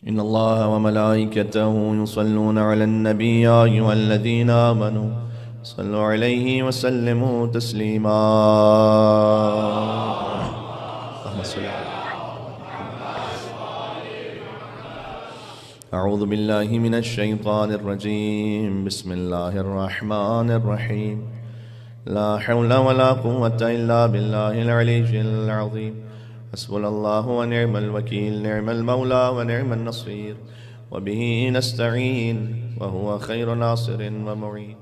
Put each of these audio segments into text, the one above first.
إن الله وملائكته يصلون على النبي يا أيها الذين آمنوا صلوا عليه وسلموا تسليما. اللهم صل على أعوذ بالله من الشيطان الرجيم. بسم الله الرحمن الرحيم. لا حول ولا قوة إلا بالله العلي العظيم. حسبنا الله ونعم الوكيل. نعم المولى ونعم النصير. وبه نستعين وهو خير ناصر ومعين.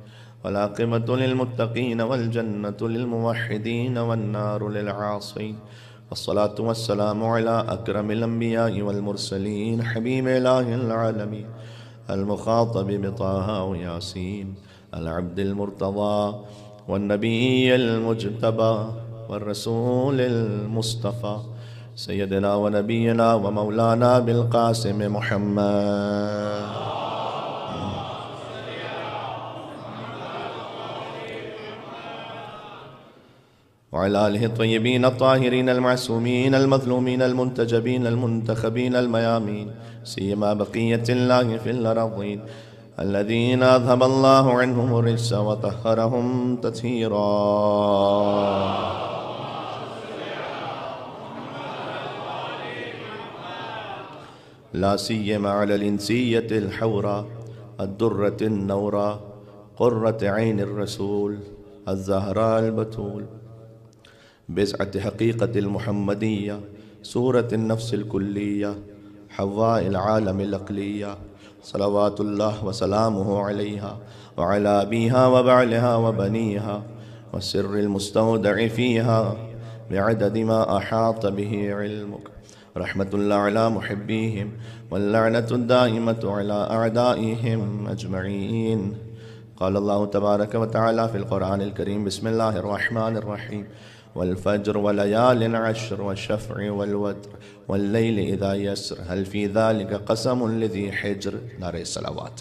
والعاقبة للمتقين والجنة للموحدين والنار للعاصين. والصلاة والسلام على أكرم الأنبياء والمرسلين حبيب إله العالمين المخاطب بطه وياسين العبد المرتضى والنبي المجتبى والرسول المصطفى سيدنا ونبينا ومولانا بالقاسم محمد وعلى آله الطيبين الطاهرين المعصومين المظلومين المنتجبين المنتخبين الميامين سيما بقية الله في الأرضين الذين أذهب الله عنهم الرجس وطهرهم تطهيرا. لا سيما على الإنسية الحورى الدرة النورى قرة عين الرسول الزهراء البتول بزعة حقيقة المحمدية سورة النفس الكلية حواء العالم الأقلية صلوات الله وسلامه عليها وعلى أبيها وبعلها وبنيها والسر المستودع فيها بعدد ما أحاط به علمك. رحمة الله على محبيهم واللعنة الدائمة على أعدائهم أجمعين. قال الله تبارك وتعالى في القرآن الكريم. بسم الله الرحمن الرحيم. والفجر وليال عشر والشفع والوتر والليل إذا يسر هل في ذلك قسم لذي حجر. نعرہ الصلوات.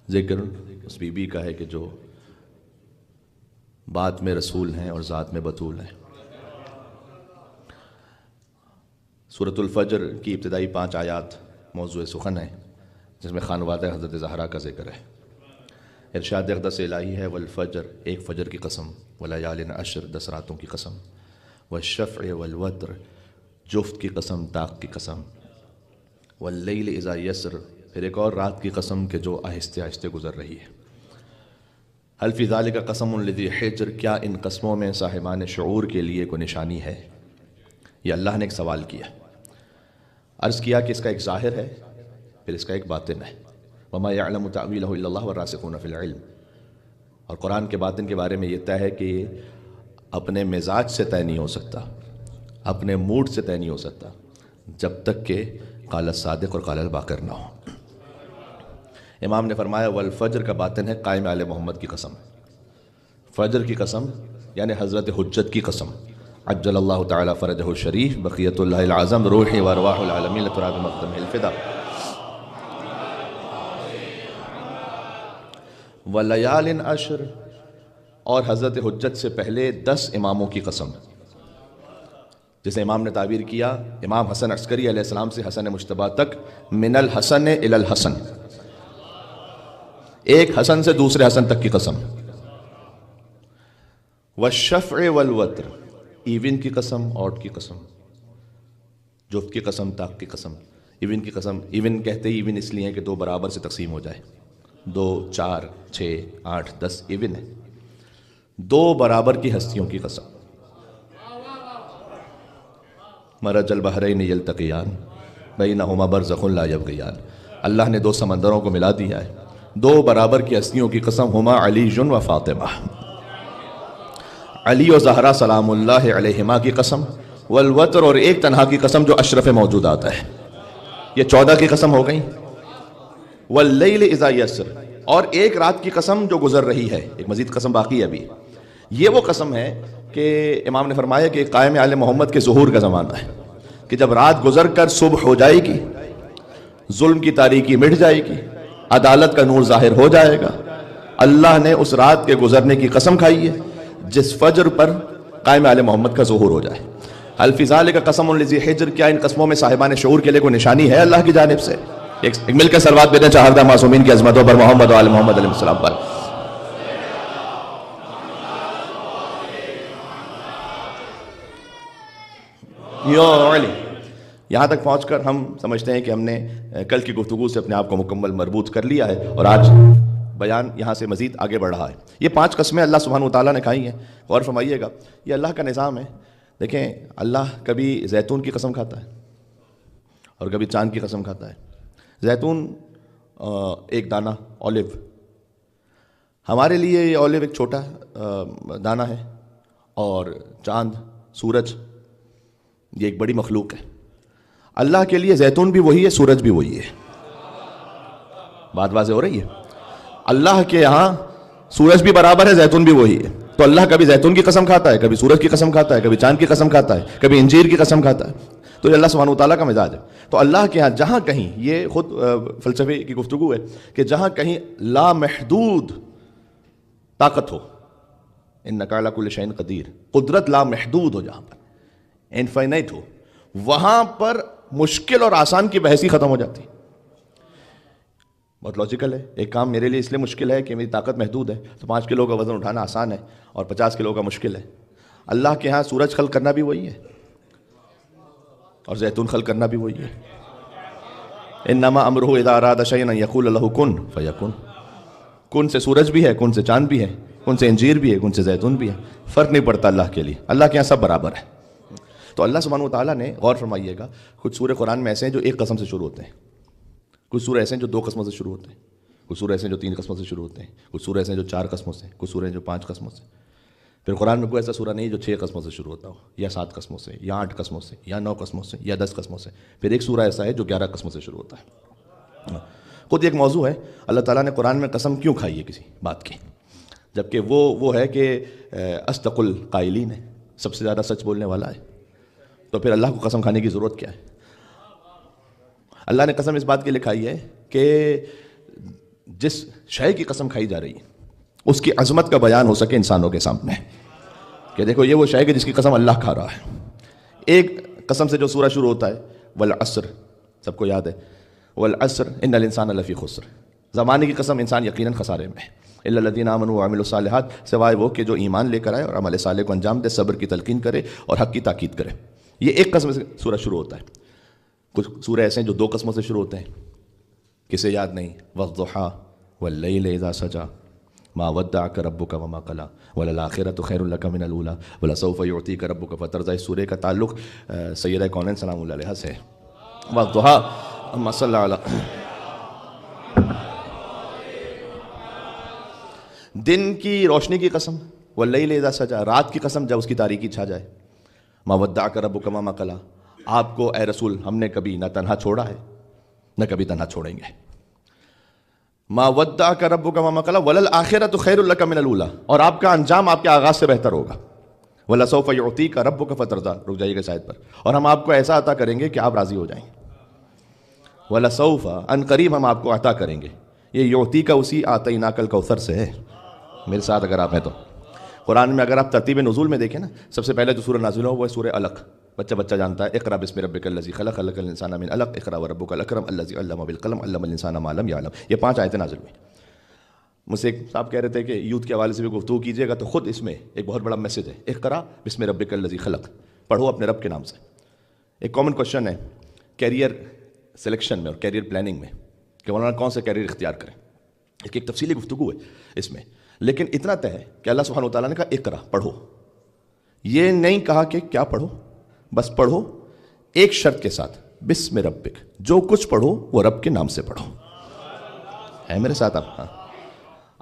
ذکر اس بی بی کا ہے کہ جو بات میں رسول ہیں اور ذات میں بطول ہیں. سورۃ الفجر کی ابتدائی 5 آیات موضوع سخن ہیں جس میں خانوادہ حضرت زہرا کا ذکر ہے. ارشاد اقدس الہی ہے والفجر ایک فجر کی قسم ولیال عشر 10 راتوں کی قسم والشفع والوتر جفت کی قسم طاق کی قسم واللیل اذا یسر پھر ایک اور رات کی قسم کہ جو آہستہ آہستہ گزر رہی ہے. هل فی ذلک قسم لذی حجر کیا ان قسموں میں صاحبان شعور کے لیے کوئی نشانی ہے. یہ اللہ نے ایک سوال کیا. عرض کیا کہ اس کا ایک ظاہر ہے پھر اس کا ایک باطن ہے. وما يعلم تأویلہ الا اللہ والراسخون فی العلم. اور قرآن کے باطن کے بارے میں یہ طے ہے کہ اپنے مزاج سے طے نہیں ہو سکتا اپنے موڈ سے طے نہیں ہو سکتا جب تک کہ قال الصادق اور قال الباقر نہ ہو. امام نے فرمایا والفجر کا باطن ہے قائم آل محمد کی قسم. فجر کی قسم یعنی حضرت حجت کی قسم. عجل اللہ تعالی فرجہ الشریف بقیت اللہ العظم روحی و ارواح العالمین لتراب مقدمہ الفدا. ولیال عشر اور حضرت حجت سے پہلے 10 اماموں کی قسم جسے امام نے تعبیر کیا امام حسن عسکری علیہ السلام سے حسن مجتبیٰ تک من الحسن الی الحسن ایک حسن سے دوسرے حسن تک کی قسم. والشفع والوتر ایون کی قسم آڈ کی قسم جفت کی قسم طاق کی قسم. ایون کی قسم ایون کہتے ہی ایون اس لیے کہ 2 برابر سے تقسیم ہو جائے 2 4 6 8 10 ایون ہے. 2 برابر کی ہستیوں کی قسم. مرج البحرین یلتقیان بینہما برزخ لا یبغیان. اللہ نے 2 سمندروں کو ملا دیا ہے. 2 برابر کی ہستیوں کی قسم ہما علی و فاطمہ. علی و زہرا سلام اللہ علیہما کی قسم. والوتر اور ایک تنہا کی قسم جو اشرف موجودات ہے. یہ 14 کی قسم ہو گئی. واللیل اذا یسر اور ایک رات کی قسم جو گزر رہی ہے. ایک مزید قسم باقی ہے ابھی. یہ وہ قسم ہے کہ امام نے فرمایا کہ قائم آل محمد کے ظہور کا زمانہ ہے کہ جب رات گزر کر صبح ہو جائے گی ظلم کی تاریکی مٹ جائے گی عدالت کا نور ظاہر ہو جائے گا. اللہ نے اس رات کے گزرنے کی قسم کھائی ہے جس فجر پر قائم آل محمد کا ظہور ہو جائے. هل فی ذلک قسم لذی حجر، کیا ان قسموں میں صاحبان شعور کے لیے کوئی نشانی ہے اللہ کی جانب سے؟ ایک مل کے صلوات بھیجیں چہاردہ معصومین کی عظمتوں پر، محمد و آل محمد علیہ السلام پر. یہاں تک پہنچ کر ہم سمجھتے ہیں کہ ہم نے کل کی گفتگو سے اپنے آپ کو مکمل مربوط کر لیا ہے اور آج بیان یہاں سے مزید آگے بڑھ رہا ہے. یہ 5 قسمیں اللہ سبحانہ وتعالیٰ نے کھائی ہیں، غور فرمائیے گا. یہ اللہ کا نظام ہے. دیکھیں اللہ کبھی زیتون کی قسم کھاتا ہے اور کبھی چاند کی قسم کھاتا ہے. زیتون ایک دانہ اولیو، ہمارے لیے یہ اولیو ایک چھوٹا دانہ ہے، اور چاند سورج یہ ایک بڑی مخلوق ہے. اللہ کے لیے زیتون بھی وہی ہے، سورج بھی وہی ہے. بات واضح ہو رہی ہے؟ اللہ کے یہاں سورج بھی برابر ہے، زیتون بھی وہی ہے. تو اللہ کبھی زیتون کی قسم کھاتا ہے، کبھی سورج کی قسم کھاتا ہے، کبھی چاند کی قسم کھاتا ہے، کبھی انجیر کی قسم کھاتا ہے. تو یہ اللہ سبحانہ وتعالیٰ کا مزاج ہے. تو اللہ کے یہاں جہاں کہیں، یہ خود فلسفے کی گفتگو ہے کہ جہاں کہیں لامحدود طاقت ہو، انک علی کل شیء قدیر، قدرت لامحدود ہو، جہاں پر انفائنائٹ ہو، وہاں پر مشکل اور آسان کی بحث ہی ختم ہو جاتی. بہت لاجیکل ہے. ایک کام میرے لیے اس لیے مشکل ہے کہ میری طاقت محدود ہے، تو 5 کلو کا وزن اٹھانا آسان ہے اور 50 کلو کا مشکل ہے. اللہ کے ہاں سورج خلق کرنا بھی وہی ہے اور زیتون خلق کرنا بھی وہی ہے. انما امرہ اذا اراد شیئا ان یقول له کن فیکن. کن سے سورج بھی ہے، کن سے چاند بھی ہے، کن سے انجیر بھی ہے، کن سے زیتون بھی ہے. فرق نہیں پڑتا اللہ کے لیے. اللہ کے یہاں سب برابر ہے. تو اللہ سبحانہ وتعالیٰ نے، غور فرمائیے گا، کچھ سورہ قرآن میں ایسے ہیں جو 1 قسم سے شروع ہوتے ہیں، کچھ سورہ ایسے ہیں جو 2 قسموں سے شروع ہوتے ہیں، کچھ سورہ ایسے ہیں جو 3 قسموں سے شروع ہوتے ہیں، کچھ سورہ ایسے ہیں جو 4 قسموں سے، کچھ سورہ ہیں جو 5 قسموں سے. پھر قرآن میں کوئی ایسا سورہ نہیں جو 6 قسموں سے شروع ہوتا ہو، یا 7 قسموں سے، یا 8 قسموں سے، یا 9 قسموں سے، یا 10 قسموں سے. پھر ایک سورہ ایسا ہے جو 11 قسموں سے شروع ہوتا ہے. خود ایک موضوع ہے اللہ تعالیٰ نے قرآن میں قسم کیوں کھائی ہے کسی بات کی، جبکہ وہ ہے کہ اصدق القائلین ہے، سب سے زیادہ سچ بولنے والا ہے. تو پھر اللہ کو قسم کھانے کی ضرورت کیا ہے؟ اللہ نے قسم اس بات کے لیے کھائی ہے کہ جس شے کی قسم کھائی جا رہی ہے اس کی عظمت کا بیان ہو سکے انسانوں کے سامنے، کہ دیکھو یہ وہ شے ہے جس کی قسم اللہ کھا رہا ہے. ایک قسم سے جو سورہ شروع ہوتا ہے والعصر، سب کو یاد ہے، والعصر ان الانسان لفی خسر. زمانے کی قسم، انسان یقیناً خسارے میں ہے. الا الذین آمنوا وعملوا الصالحات، سوائے وہ کہ جو ایمان لے کر آئے اور عمل صالح کو انجام دے، صبر کی تلقین کرے اور حق کی تاکید کرے. یہ ایک قسم سے سورہ شروع ہوتا ہے. کچھ سورہ ایسے ہیں جو 2 قسموں سے شروع ہوتے ہیں. کسے یاد نہیں؟ والضحیٰ واللیل اذا سجا ما ودعک ربک وما قلی وللآخرۃ خیر لک من الاولی ولسوف یعطیک ربک فترضی. اس سورہ کا تعلق سیدہ کونین سلام اللہ علیہا سے ہے. والضحیٰ، اللہم صلی علی. دن کی روشنی کی قسم، واللیل اذا سجا، رات کی قسم جب اس کی تاریکی چھا جائے. ما ودعک ربک وما قلی، آپ کو اے رسول ہم نے کبھی نہ تنہا چھوڑا ہے نہ کبھی تنہا چھوڑیں گے. ما ودعک ربک وما قلی وللآخرۃ خیر لک من الاولی، اور آپ کا انجام آپ کے آغاز سے بہتر ہوگا. ولسوف یعطیک ربک فترضی، رک جائیے گا شاید پر، اور ہم آپ کو ایسا عطا کریں گے کہ آپ راضی ہو جائیں. ولسوف، ان قریب ہم آپ کو عطا کریں گے. یہ یعطیک اسی اعطیناک الکوثر سے ہے. میرے ساتھ اگر آپ ہیں تو قرآن میں اگر آپ ترتیب نزول میں دیکھیں نا، سب سے پہلے جو سورہ نازل ہو وہ ہے سورہ علق. بچہ جانتا ہے، اقرأ بسم ربک الذی خلق، خلق الانسان من علق، اقرأ وربک الاکرم الذی علم بالقلم، علم الانسان ما لم یعلم. یہ 5 آیتیں نازل ہوئی. مجھ سے ایک صاحب کہہ رہے تھے کہ یوتھ کے حوالے سے بھی گفتگو کیجیے گا، تو خود اس میں ایک بہت بڑا میسج ہے. اقرأ بسم ربک الذی خلق، پڑھو اپنے رب کے نام سے. ایک کامن کوشچن ہے کیریئر سلیکشن میں اور کیریئر پلاننگ میں کہ مولانا کون سے کیریئر اختیار کریں. اس کی ایک تفصیلی گفتگو ہے اس میں، لیکن اتنا طے ہے کہ اللہ سبحانہ وتعالیٰ نے کہا اقرأ، پڑھو. یہ نہیں کہا کہ کیا پڑھو، بس پڑھو ایک شرط کے ساتھ، بسم ربک، جو کچھ پڑھو وہ رب کے نام سے پڑھو. ہے میرے ساتھ آپ؟ ہاں.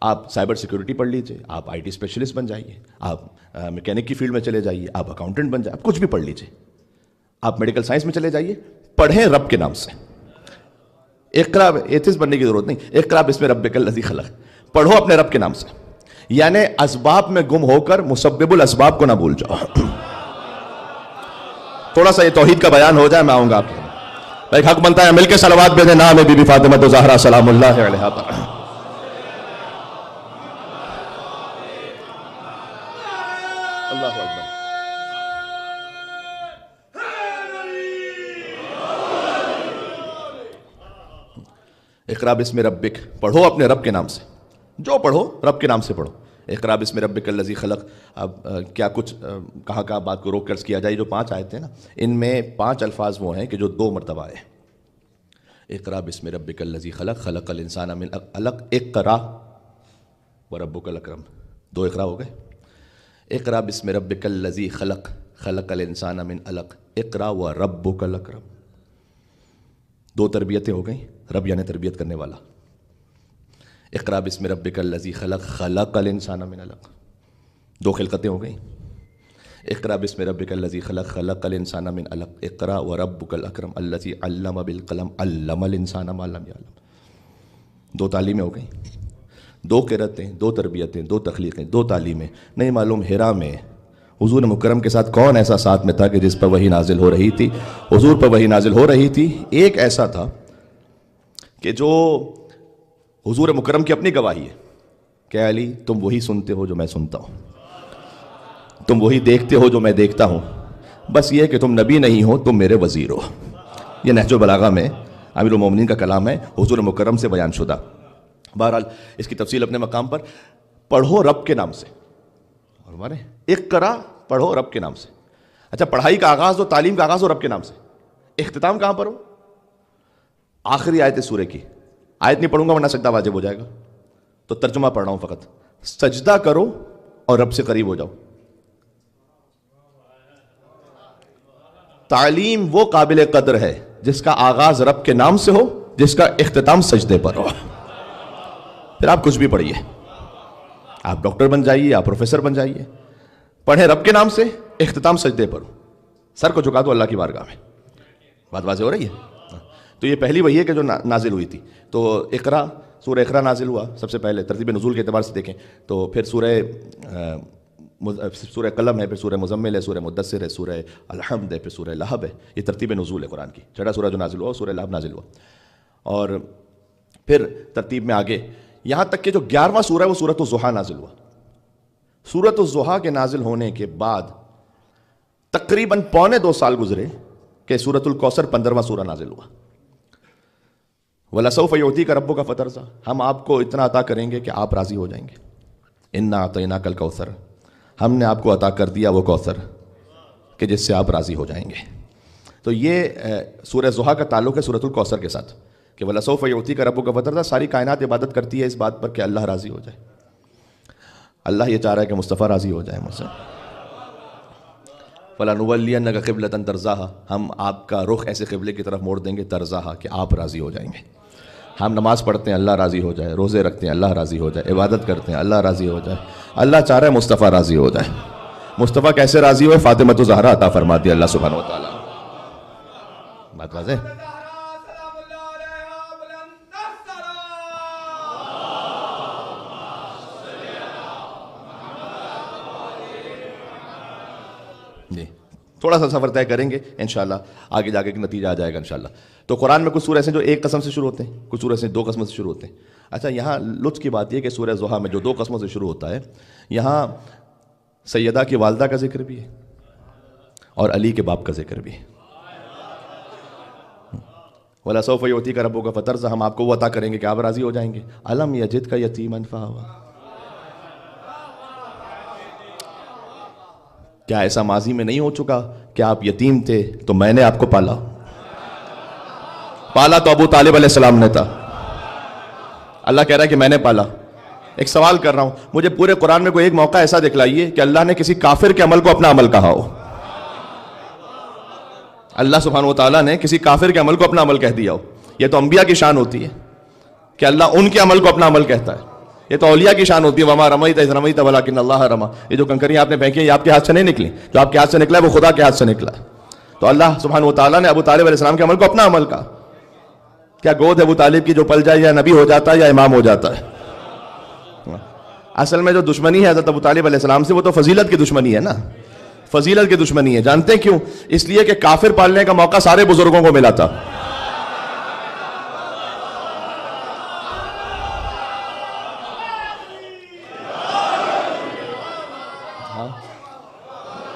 آپ سائبر سیکورٹی پڑھ لیجئے، آپ آئی ٹی اسپیشلسٹ بن جائیے، آپ میکینک کی فیلڈ میں چلے جائیے، آپ اکاؤنٹنٹ بن جائیے، آپ کچھ بھی پڑھ لیجئے، آپ میڈیکل سائنس میں چلے جائیے، پڑھیں رب کے نام سے. اقرأ، ایتھسٹ بننے کی ضرورت نہیں. اقرأ بسم ربک الذی خلق، پڑھو اپنے رب کے نام سے. یعنی اسباب میں گم ہو کر مسبب الاسباب کو نہ بھول جاؤ. تھوڑا سا یہ توحید کا بیان ہو جائے، میں آؤں گا آپ کے. ایک حق بنتا ہے مل کے صلوات بھیجیں نام بی بی فاطمہ زہرا سلام اللہ علیہا پر. اللہ اکبر. اقرا بسم ربک، پڑھو اپنے رب کے نام سے، جو پڑھو رب کے نام سے پڑھو. اقرا بسم ربک الذی خلق. اب کیا کچھ کہاں بات کو روک کر کیا جائے. جو 5 آیتیں نا، ان میں 5 الفاظ وہ ہیں کہ جو 2 مرتبہ آئے. اقرا بسم ربک الذی خلق، خلق الانسان من علق. اقرا وربک الاکرم، 2 اقرا ہو گئے. اقرا بسم ربک الذی خلق، خلق الانسان من علق. اقرا وربک الاکرم، 2 تربیتیں ہو گئیں. رب یعنی تربیت کرنے والا. اقرا بسم ربک الذی خلق، خلق الانسان من علق، 2 خلقتیں ہو گئیں. اقرا بسم ربک الذی خلق، خلق الانسان من علق. اقرا وربک الاکرم الذی علم بالقلم، علم الانسان ما لم یعلم. 2 تعلیمیں ہو گئیں، 2 قرأتیں، 2 تربیتیں، 2 تخلیقیں، 2 تعلیمیں. نہیں معلوم ہیرا میں حضور مکرم کے ساتھ کون ایسا ساتھ میں تھا کہ جس پر وحی نازل ہو رہی تھی. حضور پر وحی نازل ہو رہی تھی. ایک ایسا تھا کہ جو حضور مکرم کی اپنی گواہی ہے کہ علی تم وہی سنتے ہو جو میں سنتا ہوں، تم وہی دیکھتے ہو جو میں دیکھتا ہوں، بس یہ کہ تم نبی نہیں ہو، تم میرے وزیر ہو. یہ نہج البلاغہ میں امیر المومنین کا کلام ہے، حضور مکرم سے بیان شدہ. بہرحال اس کی تفصیل اپنے مقام پر. پڑھو رب کے نام سے، اور ہمارے اقرا پڑھو رب کے نام سے. اچھا، پڑھائی کا آغاز ہو، تعلیم کا آغاز ہو رب کے نام سے. اختتام کہاں پر ہو؟ آخری آیت سورہ کی. آیت نہیں پڑھوں گا ورنہ سجدہ واجب ہو جائے گا، تو ترجمہ پڑھ رہا ہوں فقط. سجدہ کرو اور رب سے قریب ہو جاؤ. تعلیم وہ قابل قدر ہے جس کا آغاز رب کے نام سے ہو، جس کا اختتام سجدے پر ہو. پھر آپ کچھ بھی پڑھیے، آپ ڈاکٹر بن جائیے، آپ پروفیسر بن جائیے، پڑھیں رب کے نام سے، اختتام سجدے پر ہو. سر کو جھکا دو اللہ کی بارگاہ میں. بات واضح ہو رہی ہے؟ تو یہ پہلی وہی ہے کہ جو نازل ہوئی تھی. تو اقرا، سورہ اقرا نازل ہوا سب سے پہلے. ترتیب نزول کے اعتبار سے دیکھیں تو پھر سورہ قلم ہے، پھر سورہ مزمل ہے، سورہ مدثر ہے، سورہ الحمد ہے، پھر سورہ لہب ہے. یہ ترتیب نزول ہے قرآن کی. 6واں سورہ جو نازل ہوا سورہ لہب نازل ہوا. اور پھر ترتیب میں آگے یہاں تک کہ جو 11واں سورہ ہے وہ سورۃ الضحیٰ نازل ہوا. سورۃ الضحیٰ کے نازل ہونے کے بعد تقریباً 2.25 سال گزرے کہ سورۃ الکوثر 15واں سورہ نازل ہوا. وَلَسَوْفَ يُعْطِيكَ رَبُّكَ فَتَرْضَىٰ، ہم آپ کو اتنا عطا کریں گے کہ آپ راضی ہو جائیں گے. اِنَّا أَعْطَيْنَاكَ الْكَوْثَرَ، ہم نے آپ کو عطا کر دیا وہ کوثر کہ جس سے آپ راضی ہو جائیں گے. تو یہ سورہ ضحیٰ کا تعلق ہے سورۃ الکوثر کے ساتھ کہ وَلَسَوْفَ يُعْطِيكَ رَبُّكَ فَتَرْضَىٰ. ساری کائنات عبادت کرتی ہے اس بات پر کہ اللہ راضی ہو جائے. اللہ یہ چاہ رہا ہے کہ مصطفیٰ راضی ہو جائے مجھ سے. فَلَنُوَلِّيَنَّكَ قِبْلَةً تَرْضَاهَا، ہم آپ کا رخ ایسے قبلے کی طرف موڑ دیں گے ترضاہا کہ آپ راضی ہو جائیں گے. ہم نماز پڑھتے ہیں اللہ راضی ہو جائے، روزے رکھتے ہیں اللہ راضی ہو جائے، عبادت کرتے ہیں اللہ راضی ہو جائے. اللہ چاہ رہا ہے مصطفیٰ راضی ہو جائے. مصطفیٰ کیسے راضی ہوئے؟ فاطمہ الزہرا عطا فرما دی اللہ سبحانہ و تعالیٰ. بات واضح؟ جی تھوڑا سا سفر طے کریں گے انشاءاللہ، آگے جا کے ایک نتیجہ آ جائے گا انشاءاللہ. تو قرآن میں کچھ سورہ ایسے جو 1 قسم سے شروع ہوتے ہیں، کچھ سورہ ایسے 2 قسموں سے شروع ہوتے ہیں. اچھا، یہاں لطف کی بات یہ کہ سورہ ضحیٰ میں جو 2 قسموں سے شروع ہوتا ہے، یہاں سیدہ کی والدہ کا ذکر بھی ہے اور علی کے باپ کا ذکر بھی ہے. وَلَسَوْفَ يُعْطِيكَ رَبُّكَ فَتَرْضَىٰ، ہم آپ کو وہ عطا کریں گے کہ آپ راضی ہو جائیں گے. أَلَمْ يَجِدْكَ يَتِيمًا فَآوَىٰ، کیا ایسا ماضی میں نہیں ہو چکا کہ آپ یتیم تھے تو میں نے آپ کو پالا؟ پالا تو ابو طالب علیہ السلام نے تھا. اللہ کہہ رہا ہے کہ میں نے پالا. ایک سوال کر رہا ہوں، مجھے پورے قرآن میں کوئی ایک موقع ایسا دکھلائیے کہ اللہ نے کسی کافر کے عمل کو اپنا عمل کہا ہو. اللہ سبحانہ و تعالیٰ نے کسی کافر کے عمل کو اپنا عمل کہہ دیا ہو. یہ تو انبیاء کی شان ہوتی ہے کہ اللہ ان کے عمل کو اپنا عمل کہتا ہے. یہ تو اولیاء کی شان ہوتی ہے، وما رمیت اذ رمیت ولکن اللہ رمی. یہ جو کنکریاں آپ نے پھینکی ہیں یہ آپ کے ہاتھ سے نہیں نکلی، جو آپ کے ہاتھ سے نکلا ہے وہ خدا کے ہاتھ سے نکلا ہے. تو اللہ سبحانہ و تعالیٰ نے ابو طالب علیہ السلام کے عمل کو اپنا عمل کہا. کیا گود ہے ابو طالب کی جو پل جائے یا نبی ہو جاتا ہے یا امام ہو جاتا ہے؟ اصل میں جو دشمنی ہے حضرت ابو طالب علیہ السلام سے وہ تو فضیلت کی دشمنی ہے نا، فضیلت کی دشمنی ہے. جانتے ہیں کیوں؟ اس لیے کہ کافر پالنے کا موقع سارے بزرگوں کو ملا تھا.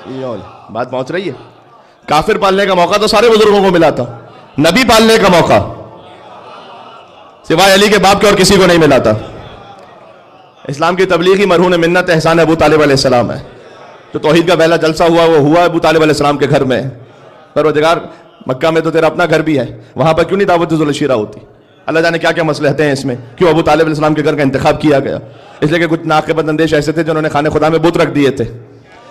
بات پہنچ رہی ہے؟ کافر پالنے کا موقع تو سارے بزرگوں کو ملا تھا، نبی پالنے کا موقع سوائے علی کے باپ کے اور کسی کو نہیں ملا تھا۔ اسلام کی تبلیغی مرہون منت احسان ابو طالب علیہ السلام ہے۔ تو توحید کا پہلا جلسہ ہوا وہ ہوا ابو طالب علیہ السلام کے گھر میں۔ پروردگار مکہ میں تو تیرا اپنا گھر بھی ہے، وہاں پر کیوں نہیں دعوت ذو العشیرہ ہوتی؟ اللہ جانے کیا کیا مصلحتیں ہیں اس میں، کیوں ابو طالب علیہ السلام کے گھر کا انتخاب کیا گیا؟ اس لیے کہ کچھ ناقبت اندیش ایسے تھے جنہوں نے خانہ خدا میں بت رکھ دیے تھے،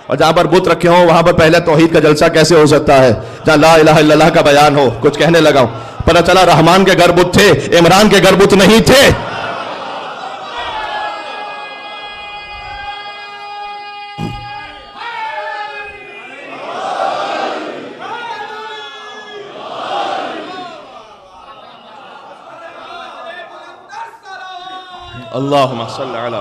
اور جہاں پر بت رکھے ہوں وہاں پر پہلے توحید کا جلسہ کیسے ہو سکتا ہے؟ جہاں لا الہ الا اللہ کا بیان ہو، کچھ کہنے لگا ہوں، پتہ چلا رحمان کے گھر بت تھے، عمران کے گھر بت نہیں تھے۔ اللہم صلی علی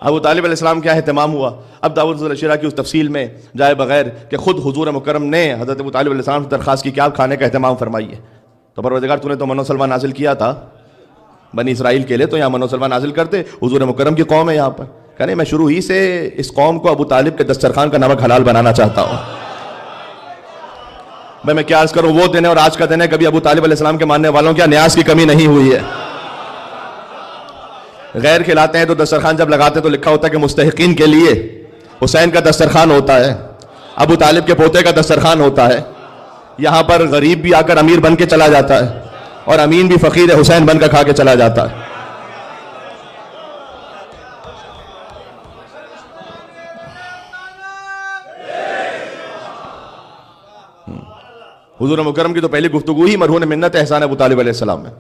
ابو طالب علیہ السلام کیا اہتمام ہوا؟ اب دعوت ذو العشیرہ کی اس تفصیل میں جائے بغیر کہ خود حضور مکرم نے حضرت ابو طالب علیہ السلام سے درخواست کی کہ آپ کھانے کا اہتمام فرمائیے۔ تو پروردگار تو نے تو من و سلوہ نازل کیا تھا بنی اسرائیل کے لیے، تو یہاں من و سلوہ نازل کرتے، حضور مکرم کی قوم ہے یہاں پر، کہنے میں شروع ہی سے اس قوم کو ابو طالب کے دسترخوان کا نمک حلال بنانا چاہتا ہوں۔ بھائی میں کیا عرض کروں، وہ دن ہے اور آج کا دن ہے، کبھی ابو طالب علیہ السلام کے ماننے والوں کیا نیاز کی کمی نہیں ہوئی ہے۔ غیر کھلاتے ہیں تو دسترخوان جب لگاتے ہیں تو لکھا ہوتا ہے کہ مستحقین کے لیے حسین کا دسترخوان ہوتا ہے، ابو طالب کے پوتے کا دسترخوان ہوتا ہے۔ یہاں پر غریب بھی آ کر امیر بن کے چلا جاتا ہے، اور امین بھی فقیر حسین بن کر کھا کے چلا جاتا ہے۔ حضور مکرم کی تو پہلی گفتگو ہی مرہون منت احسان ابو طالب علیہ السلام میں۔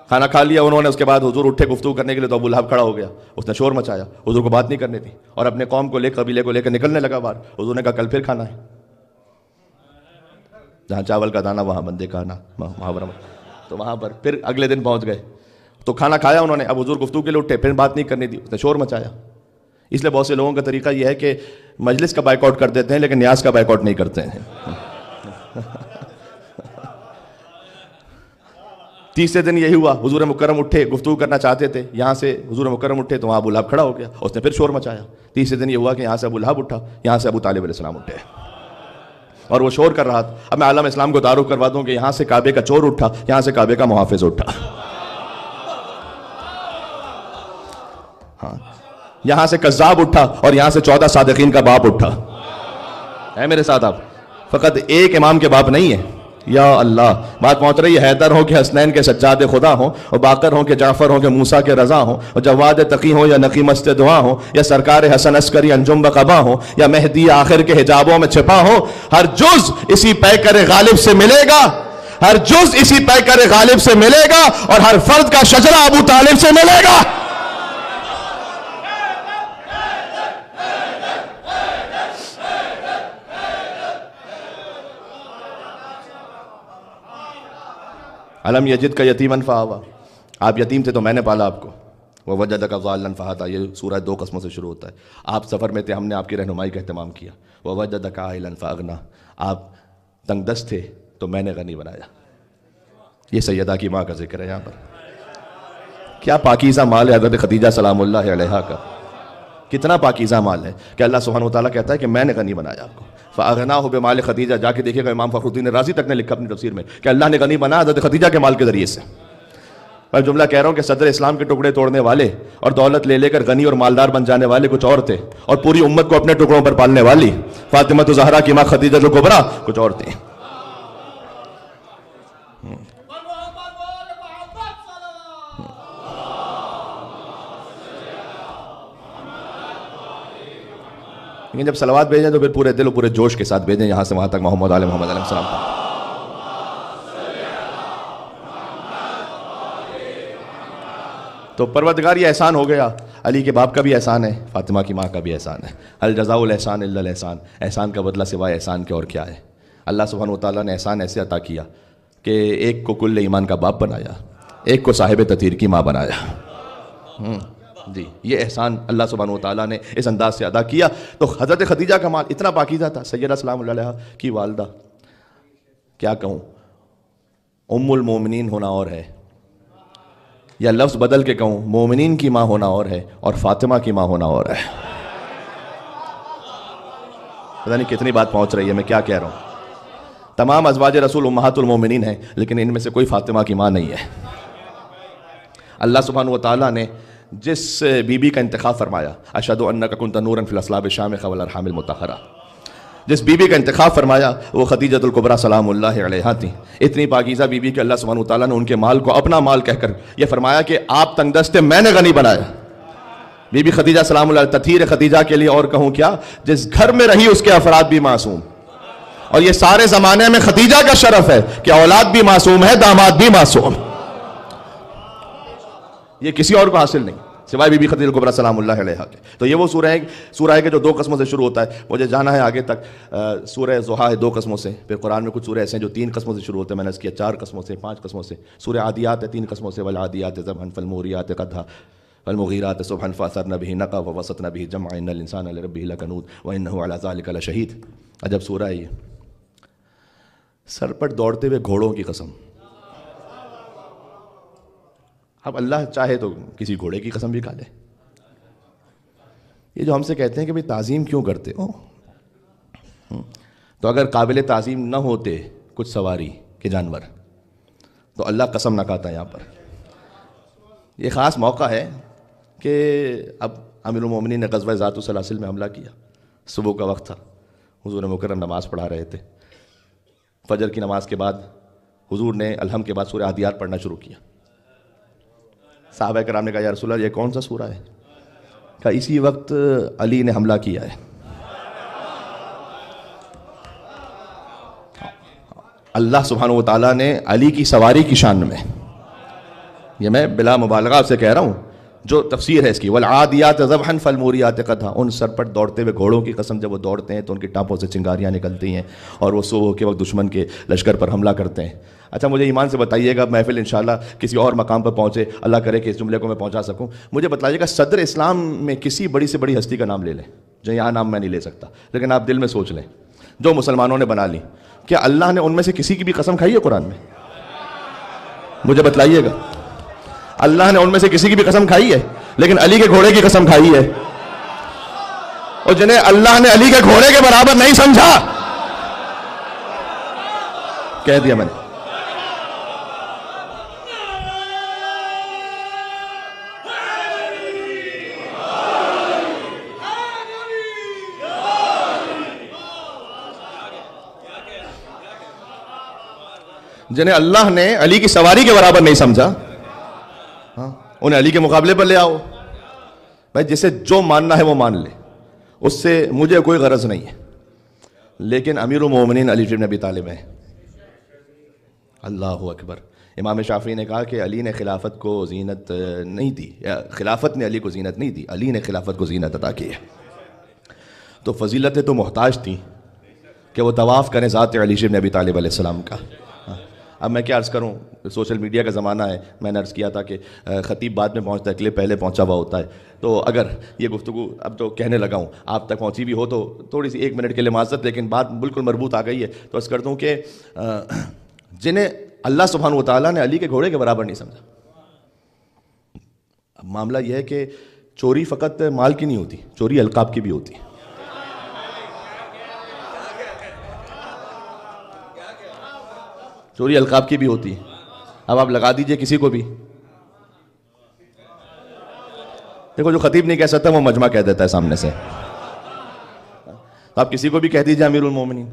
کھانا کھا لیا انہوں نے، اس کے بعد حضور اٹھے گفتگو کرنے کے لیے، تو ابو لہب کھڑا ہو گیا، اس نے شور مچایا، حضور کو بات نہیں کرنی تھی، اور اپنے قوم کو قبیلے کو لے کر نکلنے لگا باہر۔ حضور نے کہا کل پھر کھانا ہے، جہاں چاول کا دانہ وہاں بندے کا آنا، محاورہ میں، تو وہاں پر پھر اگلے دن پہنچ گئے، تو کھانا کھایا انہوں نے، اب حضور گفتگو کے لیے اٹھے، پھر بات نہیں کرنی تھی، اس نے شور مچایا۔ اس لیے بہت سے لوگوں کا طریقہ یہ ہے کہ مجلس کا بائیک آؤٹ کر دیتے ہیں لیکن نیاز کا بائیک آؤٹ نہیں کرتے ہیں۔ تیسرے دن یہی ہوا، حضور مکرم اٹھے، گفتگو کرنا چاہتے تھے، یہاں سے حضور مکرم اٹھے تو وہاں ابو لہب کھڑا ہو گیا، اس نے پھر شور مچایا۔ تیسرے دن یہ ہوا کہ یہاں سے ابو لہب اٹھا، یہاں سے ابو طالب علیہ السلام اٹھے، اور وہ شور کر رہا تھا۔ اب میں عالم اسلام کو تعارف کروا دوں کہ یہاں سے کعبے کا چور اٹھا، یہاں سے کعبے کا محافظ اٹھا، ہاں، یہاں سے کذاب اٹھا اور یہاں سے 14 صادقین کا باپ اٹھا۔ ہے میرے ساتھ آپ؟ فقط ایک امام کے باپ نہیں ہے، یا اللہ۔ بات پہنچ رہی ہے؟ حیدر ہوں کہ حسنین کے سجاد خدا ہوں، اور باقر ہوں کہ جعفر ہوں کہ موسیٰ کے رضا ہوں، اور جواد تقی ہوں یا نقی مست دعا ہوں، یا سرکار حسن عسکری انجم بقبا ہوں، یا مہدی آخر کے حجابوں میں چھپا ہوں، ہر جز اسی پیکر غالب سے ملے گا، ہر جز اسی پیکر غالب سے ملے گا، اور ہر فرد کا شجرہ ابو طالب سے ملے گا۔ علم یجد کا یتیمن فآوا، آپ یتیم تھے تو میں نے پالا آپ کو۔ ووجدک ضالا فہدی، یہ سورہ 2 قسموں سے شروع ہوتا ہے۔ آپ سفر میں تھے، ہم نے آپ کی رہنمائی کا اہتمام کیا۔ ووجدک عائلا فاغنا، آپ تنگ دست تھے تو میں نے غنی بنایا۔ یہ سیدہ کی ماں کا ذکر ہے یہاں پر۔ کیا پاکیزہ مال ہے حضرت خدیجہ سلام اللہ علیہا کا، کتنا پاکیزہ مال ہے کہ اللہ سبحانہ وتعالیٰ کہتا ہے کہ میں نے غنی بنایا آپ کو۔ فَأَغْنَاهُ بِمَالِ خدیجہ، جا کے دیکھے گا امام فخر الدین رازی تک نے لکھا اپنی تفسیر میں کہ اللہ نے غنی بنایا حضرت خدیجہ کے مال کے ذریعے سے۔ میں جملہ کہہ رہا ہوں کہ صدر اسلام کے ٹکڑے توڑنے والے اور دولت لے کر غنی اور مالدار بن جانے والے کچھ اور تھے، اور پوری امت کو اپنے ٹکڑوں پر پالنے والی فاطمہ الزہرا کی ماں خدیجہ الکبریٰ کچھ اور تھیں۔ لیکن جب صلوات بھیجیں تو پھر پورے دل و پورے جوش کے ساتھ بھیجیں، یہاں سے وہاں تک محمد محمد علیہ السلام پر۔ تو پروردگار یہ احسان ہو گیا، علی کے باپ کا بھی احسان ہے، فاطمہ کی ماں کا بھی احسان ہے۔ الجزاء الاحسان الا الاحسان، احسان کا بدلہ سوائے احسان کے اور کیا ہے؟ اللہ سبحانہ وتعالیٰ نے احسان ایسے عطا کیا کہ ایک کو کل ایمان کا باپ بنایا، ایک کو صاحب تطہیر کی ماں بنایا۔ جی، یہ احسان اللہ سبحانہ وتعالیٰ نے اس انداز سے ادا کیا۔ تو حضرت خدیجہ کا مال اتنا پاکیزہ تھا، سیدہ سلام اللہ علیہا کی والدہ، کیا کہوں، ام المومنین ہونا اور ہے، یا لفظ بدل کے کہوں، مومنین کی ماں ہونا اور ہے اور فاطمہ کی ماں ہونا اور ہے۔ پتہ نہیں کتنی بات پہنچ رہی ہے، میں کیا کہہ رہا ہوں۔ تمام ازواج رسول امہات المومنین ہیں، لیکن ان میں سے کوئی فاطمہ کی ماں نہیں ہے۔ اللہ سبحانہ و تعالیٰ نے جس بی بی کا انتخاب فرمایا، اشہد انک کنت نورا فی الاصلاب الشامخہ والارحام المطہرہ، جس بی بی کا انتخاب فرمایا وہ خدیجۃ الکبریٰ سلام اللہ علیہا تھیں۔ اتنی پاکیزہ بی بی کہ اللہ سبحانہ و تعالیٰ نے ان کے مال کو اپنا مال کہہ کر یہ فرمایا کہ آپ تنگ دست میں نے غنی بنایا۔ بی بی خدیجہ سلام اللہ علیہ، تطہیر خدیجہ کے لیے اور کہوں کیا، جس گھر میں رہی اس کے افراد بھی معصوم، اور یہ سارے زمانے میں خدیجہ کا شرف ہے کہ اولاد بھی معصوم ہے، داماد بھی معصوم، یہ کسی اور کو حاصل نہیں سوائے بی بی خدیجہ الکبریٰ سلام اللہ علیہا کے۔ تو یہ وہ سورہ ہے کہ جو 2 قسموں سے شروع ہوتا ہے۔ مجھے جانا ہے آگے تک۔ سورہ ضحیٰ ہے 2 قسموں سے، پھر قرآن میں کچھ سورہ ایسے ہیں جو 3 قسموں سے شروع ہوتے ہیں، میں نے اس کیا 4 قسموں سے، 5 قسموں سے۔ سورہ عادیات ہے 3 قسموں سے، والعادیات ضبحا فالموریات قدحا فالمغیرات صبحا فاثرن به نقعا ووسطن به جمعا ان الانسان لربه لکنود وانه على ذلك لشہید۔ عجب سورہ ہے یہ۔ سر پر دوڑتے ہوئے گھوڑوں کی قسم۔ اب اللہ چاہے تو کسی گھوڑے کی قسم بھی کھا لے۔ یہ جو ہم سے کہتے ہیں کہ بھئی تعظیم کیوں کرتے ہو، تو اگر قابل تعظیم نہ ہوتے کچھ سواری کے جانور تو اللہ قسم نہ کھاتا یہاں پر۔ یہ خاص موقع ہے کہ اب امیر المومنین نے غزوہ ذات السلاسل میں حملہ کیا۔ صبح کا وقت تھا، حضور مکرم نماز پڑھا رہے تھے۔ فجر کی نماز کے بعد حضور نے الحم کے بعد سورہ عادیات پڑھنا شروع کیا۔ صحابہ کرام نے کہا یا رسول اللہ یہ کون سا سورہ ہے؟ کہا اسی وقت علی نے حملہ کیا ہے۔ اللہ سبحانہ و تعالیٰ نے علی کی سواری کی شان میں، یہ میں بلا مبالغہ آپ سے کہہ رہا ہوں، جو تفسیر ہے اس کی، والعادیات ضبحا فالموریات قدحا، ان سر پر دوڑتے ہوئے گھوڑوں کی قسم، جب وہ دوڑتے ہیں تو ان کی ٹانپوں سے چنگاریاں نکلتی ہیں اور وہ صبح کے وقت دشمن کے لشکر پر حملہ کرتے ہیں۔ اچھا مجھے ایمان سے بتائیے گا، محفل انشاءاللہ کسی اور مقام پر پہنچے، اللہ کرے کہ اس جملے کو میں پہنچا سکوں، مجھے بتائیے گا صدر اسلام میں کسی بڑی سے بڑی ہستی کا نام لے لیں، جو یہاں نام میں نہیں لے سکتا، لیکن آپ دل میں سوچ لیں جو مسلمانوں نے بنا لی، کیا اللہ نے ان میں سے کسی کی بھی قسم کھائی ہے قرآن میں؟ مجھے بتلائیے گا، اللہ نے ان میں سے کسی کی بھی قسم کھائی ہے؟ لیکن علی کے گھوڑے کی قسم کھائی ہے، اور جنہیں اللہ نے علی کے گھوڑے کے برابر نہیں سمجھا، کہہ دیا میں نے۔ جنہیں اللہ نے علی کی سواری کے برابر نہیں سمجھا، انہیں علی کے مقابلے پر لے آؤ۔ بھائی جسے جو ماننا ہے وہ مان لے، اس سے مجھے کوئی غرض نہیں ہے، لیکن امیر المومنین علی بن ابی طالب ہے۔ اللہ اکبر۔ امام شافعی نے کہا کہ علی نے خلافت کو زینت نہیں دی، خلافت نے علی کو زینت نہیں دی، علی نے خلافت کو زینت عطا کی ہے۔ تو فضیلتیں تو محتاج تھیں کہ وہ طواف کریں ذات علی بن ابی طالب علیہ السلام کا۔ اب میں کیا عرض کروں، سوشل میڈیا کا زمانہ ہے، میں نے عرض کیا تھا کہ خطیب بعد میں پہنچتا ہے، کلپ پہلے پہنچا ہوا ہوتا ہے، تو اگر یہ گفتگو اب تو کہنے لگا ہوں آپ تک پہنچی بھی ہو تو تھوڑی سی 1 منٹ کے لیے معذرت، لیکن بات بالکل مربوط آ گئی ہے تو عرض کر دوں کہ جنہیں اللہ سبحانہ و تعالیٰ نے علی کے گھوڑے کے برابر نہیں سمجھا۔ اب معاملہ یہ ہے کہ چوری فقط مال کی نہیں ہوتی، چوری القاب کی بھی ہوتی ہے۔ چوری القاب کی بھی ہوتی ہے۔ اب آپ لگا دیجئے کسی کو بھی، دیکھو جو خطیب نہیں کہہ سکتا وہ مجمع کہہ دیتا ہے سامنے سے، تو آپ کسی کو بھی کہہ دیجئے امیر المومنین۔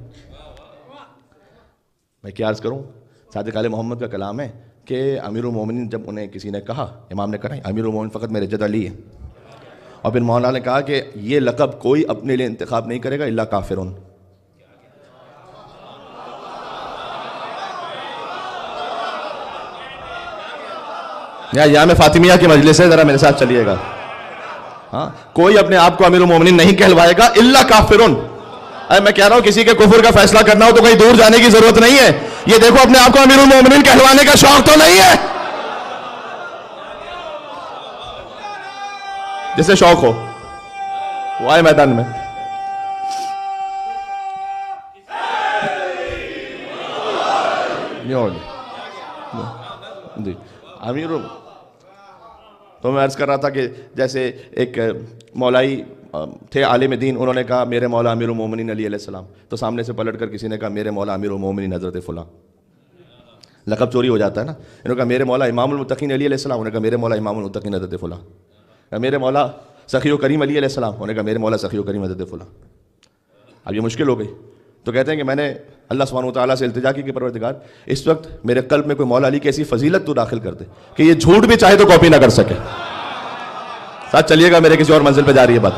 میں کیا عرض کروں، صادق آل محمد کا کلام ہے کہ امیر المومنین جب انہیں کسی نے کہا، امام نے کہا امیر المومنین فقط میرے جد علی ہے، اور پھر مولانا نے کہا کہ یہ لقب کوئی اپنے لیے انتخاب نہیں کرے گا الا کافرون۔ یا میں فاطمیہ کی مجلس ہے، ذرا میرے ساتھ چلیے گا۔ ہاں، کوئی اپنے آپ کو امیر المومنین نہیں کہلوائے گا الا کافرون۔ میں کہہ رہا ہوں کسی کے کفر کا فیصلہ کرنا ہو تو کہیں دور جانے کی ضرورت نہیں ہے، یہ دیکھو اپنے آپ کو امیر المومنین کہلوانے کا شوق تو نہیں ہے، جسے شوق ہو وہ آئے میدان میں۔ جی تو میں عرض کر رہا تھا کہ جیسے ایک مولائی تھے عالم دین، انہوں نے کہا میرے مولا امیر المومنین علی علیہ السلام، تو سامنے سے پلٹ کر کسی نے کہا میرے مولا امیر المومنین حضرت فلاں، لقب چوری ہو جاتا ہے نا. انہوں نے کہا میرے مولا امام المتقین علی علیہ السلام، انہوں نے کہا میرے مولا امام المتقین حضرت فلاں. میرے مولا سخی و کریم علی علیہ السلام، انہوں نے کہا میرے مولا سخی و کریم حضرت فلاں. اب یہ مشکل ہو گئی. تو کہتے ہیں کہ میں نے اللہ سبحانہ و تعالیٰ سے التجا کی کہ پروردگار اس وقت میرے قلب میں کوئی مولا علی کی ایسی فضیلت تو داخل کر دے کہ یہ جھوٹ بھی چاہے تو کاپی نہ کر سکے. ساتھ چلیے گا، میرے کسی اور منزل پہ جا رہی ہے بات.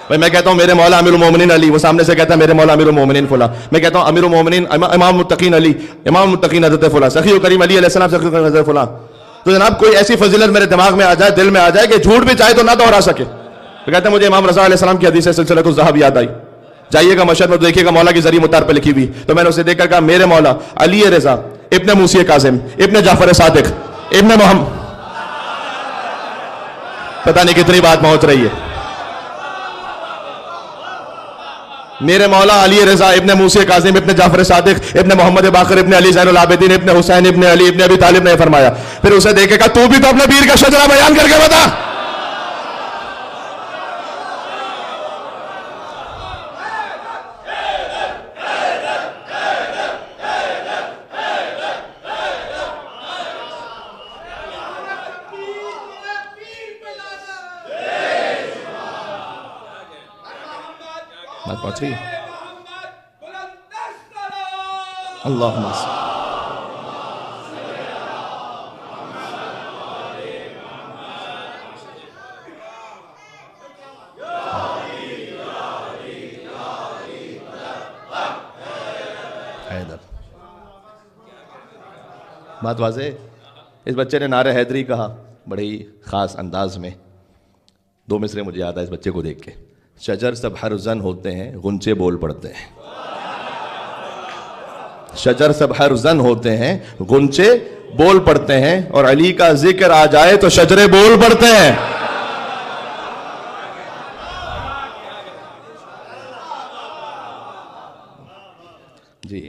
بھائی میں کہتا ہوں میرے مولا امیر المومنین علی، وہ سامنے سے کہتا ہے میرے مولا امیر المومنین فلاں. میں کہتا ہوں امیر المومنین امام المتقین علی، امام المتقین حضرت فلاں، سخی و کریم علی علیہ السلام، سخی و کریم حضرت فلاں. تو جناب کوئی ایسی فضیلت میرے دماغ میں آ جائے، دل میں آ جائے کہ جھوٹ بھی چاہے تو نہ دوہرا سکے. تو کہتے ہیں مجھے امام رضا علیہ السلام کی حدیث سلسلۃ الذہب یاد آئی. جائیے گا مشہد میں دیکھیے گا مولا کی ذریعہ مطار پہ لکھی ہوئی. تو میں نے اسے دیکھ کر کہا میرے مولا علی رضا ابن موسی کاظم ابن جعفر صادق ابن محمد، پتہ نہیں کتنی بات پہنچ رہی ہے. میرے مولا علی رضا ابن موسی کاظم ابن جعفر صادق ابن محمد باقر ابن علی زین العابدین ابن حسین ابن علی ابن ابی طالب نے فرمایا. پھر اسے دیکھے گا تو بھی تو اپنے پیر کا شجرہ بیان کر کے بتا. بات پہنچ رہی ہے. اللہم حیدر. بات واضح. اس بچے نے نعرہ حیدری کہا بڑے ہی خاص انداز میں. دو مصرے مجھے یاد آئے اس بچے کو دیکھ کے. شجر سب ہر زن ہوتے ہیں، غنچے بول پڑتے ہیں. شجر سب ہر زن ہوتے ہیں، غنچے بول پڑتے ہیں، اور علی کا ذکر آ جائے تو شجرے بول پڑتے ہیں. جی.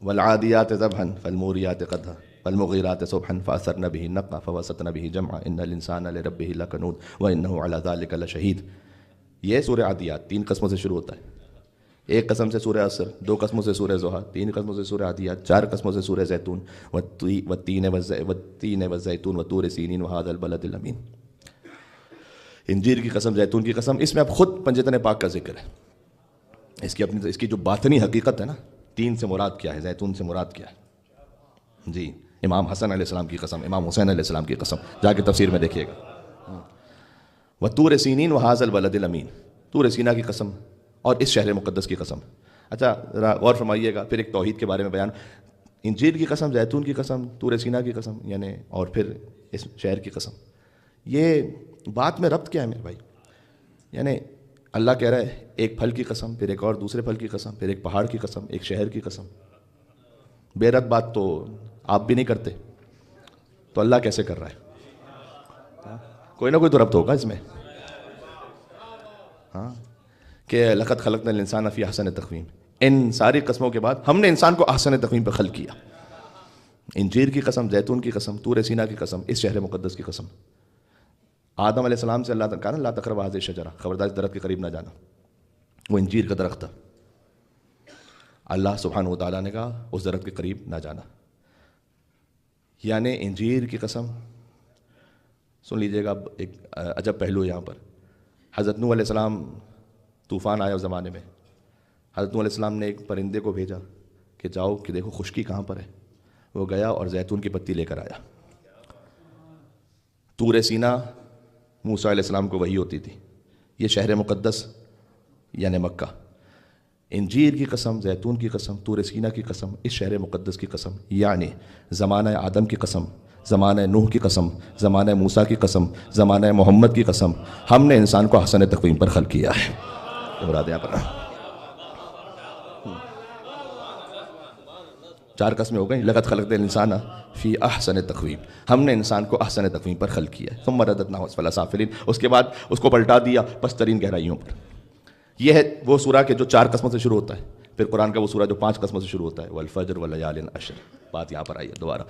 والعادیات ضبحا فالموریات قدحا فالمغیرات صبحا فاثرن به نقعا فوسطن به جمعا ان الانسان لربه لکنود وانه على ذلك لشہید. یہ سورہ عادیات 3 قسموں سے شروع ہوتا ہے. ایک قسم سے سورہ عصر، 2 قسموں سے سورہ ضحیٰ، 3 قسموں سے سورہ عادیات، 4 قسموں سے سورہ زیتون، والتین والزیتون وطور سینین وہذا البلد الامین. انجیر کی قسم، زیتون کی قسم. اس میں اب خود پنجتن پاک کا ذکر ہے. اس کی جو باطنی حقیقت ہے نا، 3 سے مراد کیا ہے، زیتون سے مراد کیا ہے. جی. امام حسن علیہ السلام کی قسم، امام حسین علیہ السلام کی قسم، جا کے تفسیر میں دیکھیے گا. وطور سینین وہذا البلد الامین، طور سینا کی قسم اور اس شہر مقدس کی قسم. اچھا ذرا غور فرمائیے گا. پھر ایک توحید کے بارے میں بیان. انجیر کی قسم، زیتون کی قسم، طور سینا کی قسم، یعنی اور پھر اس شہر کی قسم. یہ بات میں ربط کیا ہے میرے بھائی؟ یعنی اللہ کہہ رہا ہے ایک پھل کی قسم، پھر ایک اور دوسرے پھل کی قسم، پھر ایک پہاڑ کی قسم، ایک شہر کی قسم. بے ربط بات تو آپ بھی نہیں کرتے، تو اللہ کیسے کر رہا ہے؟ کوئی نہ کوئی تو ربط ہوگا اس میں. ہاں کہ لقد خلقنا الانسان فی احسن تقویم. ان ساری قسموں کے بعد ہم نے انسان کو احسن تقویم پہ خلق کیا. انجیر کی قسم، زیتون کی قسم، طور سینا کی قسم، اس شہر مقدس کی قسم. آدم علیہ السلام سے اللہ تعالیٰ کہا نا لا تقربوا هذه الشجرة، خبردار اس درخت کے قریب نہ جانا. وہ انجیر کا درخت تھا. اللہ سبحانہ و تعالیٰ نے کہا اس درخت کے قریب نہ جانا. یعنی انجیر کی قسم. سن لیجئے گا ایک عجب پہلو یہاں پر. حضرت نوح علیہ السلام طوفان آیا اس زمانے میں. حضرت نوح علیہ السلام نے ایک پرندے کو بھیجا کہ جاؤ کہ دیکھو خشکی کہاں پر ہے. وہ گیا اور زیتون کی پتی لے کر آیا. طور سینا موسیٰ علیہ السلام کو وحی ہوتی تھی. یہ شہر مقدس یعنی مکہ. انجیر کی قسم، زیتون کی قسم، طور سینا کی قسم، اس شہر مقدس کی قسم. یعنی زمانہ آدم کی قسم، زمانہ نوح کی قسم، زمانہ موسیٰ کی قسم، زمانہ محمد کی قسم، ہم نے انسان کو حسن تقویم پر خلق کیا ہے. مراد یہاں پر 4 قسمیں ہو گئیں. لقد خلقنا الانسان فی احسن تقویم، ہم نے انسان کو احسن تقویم پر خلق کیا ہے. ثم رددناہ اسفل سافلین، اس کے بعد اس کو پلٹا دیا پسترین گہرائیوں پر. یہ ہے وہ سورہ کہ جو 4 قسموں سے شروع ہوتا ہے. پھر قرآن کا وہ سورہ جو 5 قسموں سے شروع ہوتا ہے والفجر ولیال عشر. بات یہاں پر آئی ہے دوبارہ,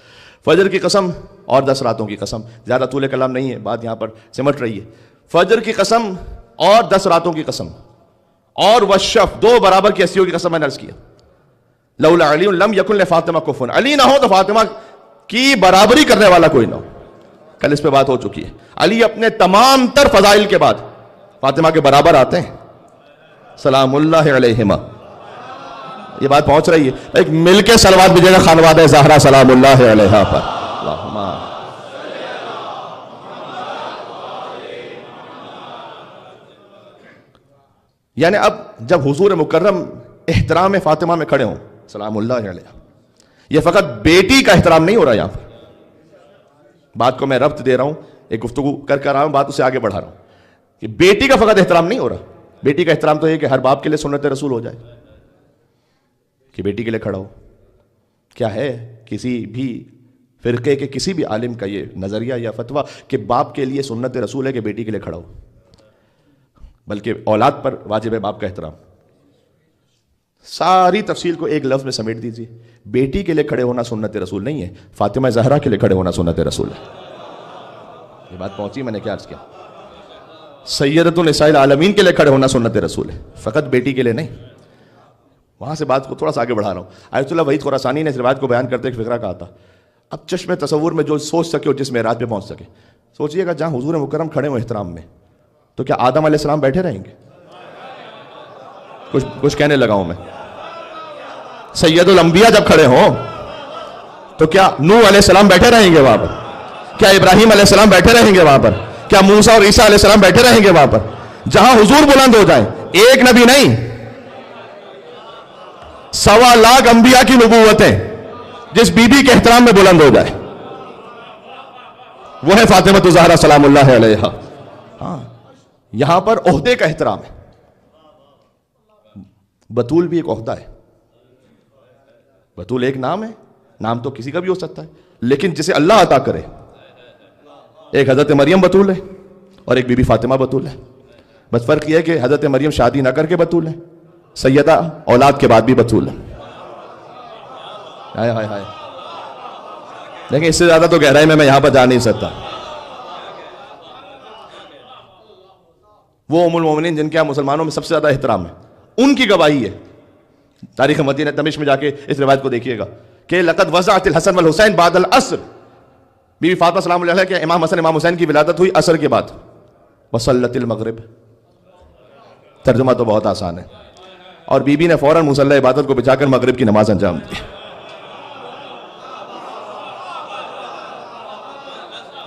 فجر کی قسم اور 10 راتوں کی قسم. زیادہ طول کلام نہیں ہے, بات یہاں پر سمٹ رہی ہے. فجر کی قسم اور 10 راتوں کی قسم اور والشف, 2 برابر کی ہستیوں کی قسم میں نے عرض کیا. لولا علی لم یکن لفاطمہ کفن, علی نہ ہو تو فاطمہ کی برابری کرنے والا کوئی نہ ہو. کل اس پہ بات ہو چکی ہے. علی اپنے تمام تر فضائل کے بعد فاطمہ کے برابر آتے ہیں سلام اللہ علیہما. یہ بات پہنچ رہی ہے, ایک مل کے صلوات بھیجے گا خانوادہ زہرا سلام اللہ علیہا پر. اللہم یعنی اب جب حضور مکرم احترام فاطمہ میں کھڑے ہوں سلام اللہ علیہ, یہ فقط بیٹی کا احترام نہیں ہو رہا. یہاں پر بات کو میں ربط دے رہا ہوں, ایک گفتگو کر رہا ہوں, بات اسے آگے بڑھا رہا ہوں کہ بیٹی کا فقط احترام نہیں ہو رہا. بیٹی کا احترام تو یہ کہ ہر باپ کے لیے سنت رسول ہو جائے کہ بیٹی کے لیے کھڑا ہو. کیا ہے کسی بھی فرقے کے کسی بھی عالم کا یہ نظریہ یا فتویٰ کہ باپ کے لیے سنت رسول ہے کہ بیٹی کے لیے کھڑا ہو؟ بلکہ اولاد پر واجب ہے باپ کا احترام. ساری تفصیل کو ایک لفظ میں سمیٹ دیجیے, بیٹی کے لیے کھڑے ہونا سنت رسول نہیں ہے, فاطمہ زہرا کے لیے کھڑے ہونا سنت رسول ہے. یہ بات پہنچی, میں نے کیا عرض کیا؟ سیدۃ النساء العالمین کے لیے کھڑے ہونا سنت رسول ہے, فقط بیٹی کے لیے نہیں. وہاں سے بات کو تھوڑا سا آگے بڑھا رہا ہوں. آیت اللہ وحید خراسانی نے اس روایت کو بیان کرتے ایک فقرہ کہا تھا, اب چشم تصور میں جو سوچ سکے اور جس معراج پہ پہنچ سکے. سوچئے گا جہاں حضور مکرم کھڑے ہوں احترام میں, تو کیا آدم علیہ السلام بیٹھے رہیں گے؟ کچھ کہنے لگا ہوں میں. سید الانبیاء جب کھڑے ہوں تو کیا نوح علیہ السلام بیٹھے رہیں گے وہاں پر؟ کیا ابراہیم علیہ السلام بیٹھے رہیں گے وہاں پر؟ کیا موسیٰ اور عیسیٰ علیہ السلام بیٹھے رہیں گے وہاں پر؟ جہاں حضور بلند ہو جائیں, ایک نبی نہیں 1.25 لاکھ انبیاء کی نبوتیں جس بی بی کے احترام میں بلند ہو جائے, وہ ہے فاطمہ الزہرا سلام اللہ علیہا. ہاں, یہاں پر عہدے کا احترام ہے. بطول بھی ایک عہدہ ہے. بطول ایک نام ہے, نام تو کسی کا بھی ہو سکتا ہے, لیکن جسے اللہ عطا کرے. ایک حضرت مریم بطول ہے اور ایک بی بی فاطمہ بطول ہے. بس فرق یہ ہے کہ حضرت مریم شادی نہ کر کے بطول ہے, سیدہ اولاد کے بعد بھی بطول ہے. ہائے ہائے ہائے, لیکن اس سے زیادہ تو گہرائی میں یہاں پر جا نہیں سکتا. وہ ام المومنین جن کے یہاں مسلمانوں میں سب سے زیادہ احترام ہے, ان کی گواہی ہے. تاریخ مدینہ دمشق میں جا کے اس روایت کو دیکھیے گا کہ لقد وضعت الحسن والحسین بعد العصر, بی بی فاطمہ سلام اللہ علیہ کے امام حسن امام حسین کی ولادت ہوئی عصر کے بعد. وصلت المغرب, ترجمہ تو بہت آسان ہے, اور بی بی نے فوراً مصلی عبادت کو بچھا کر مغرب کی نماز انجام دی.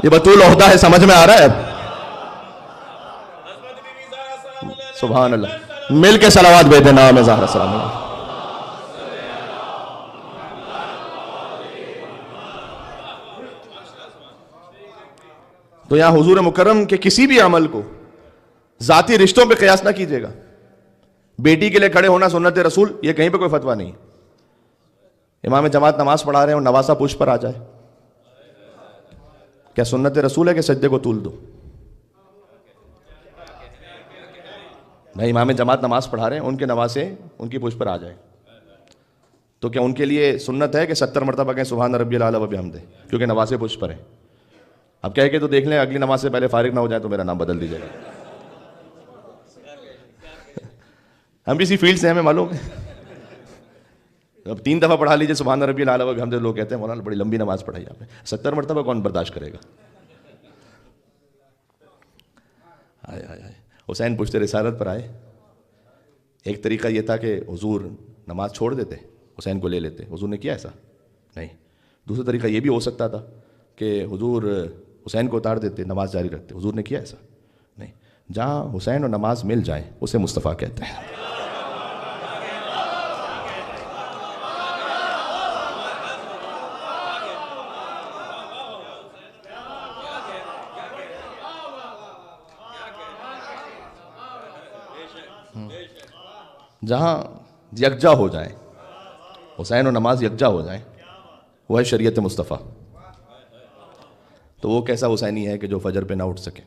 یہ بطول عہدہ ہے, سمجھ میں آ رہا ہے؟ سبحان اللہ. مل کے صلوات بھیج دینا میں زہرا سلام اللہ. تو یہاں حضور مکرم کے کسی بھی عمل کو ذاتی رشتوں پہ قیاس نہ کیجیے گا. بیٹی کے لیے کھڑے ہونا سنت رسول, یہ کہیں پہ کوئی فتویٰ نہیں. امام جماعت نماز پڑھا رہے ہیں اور نواسا پشت پر آ جائے, کیا سنت رسول ہے کہ سجدے کو طول دو؟ بھائی امام جماعت نماز پڑھا رہے ہیں, ان کے نواسے ان کی پشت پر آ جائیں, تو کیا ان کے لیے سنت ہے کہ 70 مرتبہ کہیں سبحان ربی الاعلی و بحمدہ, کیونکہ نواسے پشت پر ہیں؟ اب کہہ کے تو دیکھ لیں, اگلی نماز سے پہلے فارغ نہ ہو جائے تو میرا نام بدل دیجیے گا. ہم بھی اسی فیلڈ سے, ہمیں معلوم ہے. اب 3 دفعہ پڑھا لیجیے سبحان ربی الاعلی و بحمدہ, لوگ کہتے ہیں مولانا بڑی لمبی نماز پڑھائی آپ نے, 70 مرتبہ کون برداشت کرے گا؟ آئے آئے آئے. حسین پشت رسالت پر آئے. ایک طریقہ یہ تھا کہ حضور نماز چھوڑ دیتے, حسین کو لے لیتے. حضور نے کیا ایسا نہیں. دوسرا طریقہ یہ بھی ہو سکتا تھا کہ حضور حسین کو اتار دیتے, نماز جاری رکھتے. حضور نے کیا ایسا نہیں. جہاں حسین اور نماز مل جائیں اسے مصطفیٰ کہتے ہیں. جہاں یکجا ہو جائیں, حسین اور نماز یکجا ہو جائیں, وہ ہے شریعت مصطفیٰ. تو وہ کیسا حسینی ہے کہ جو فجر پہ نہ اٹھ سکے؟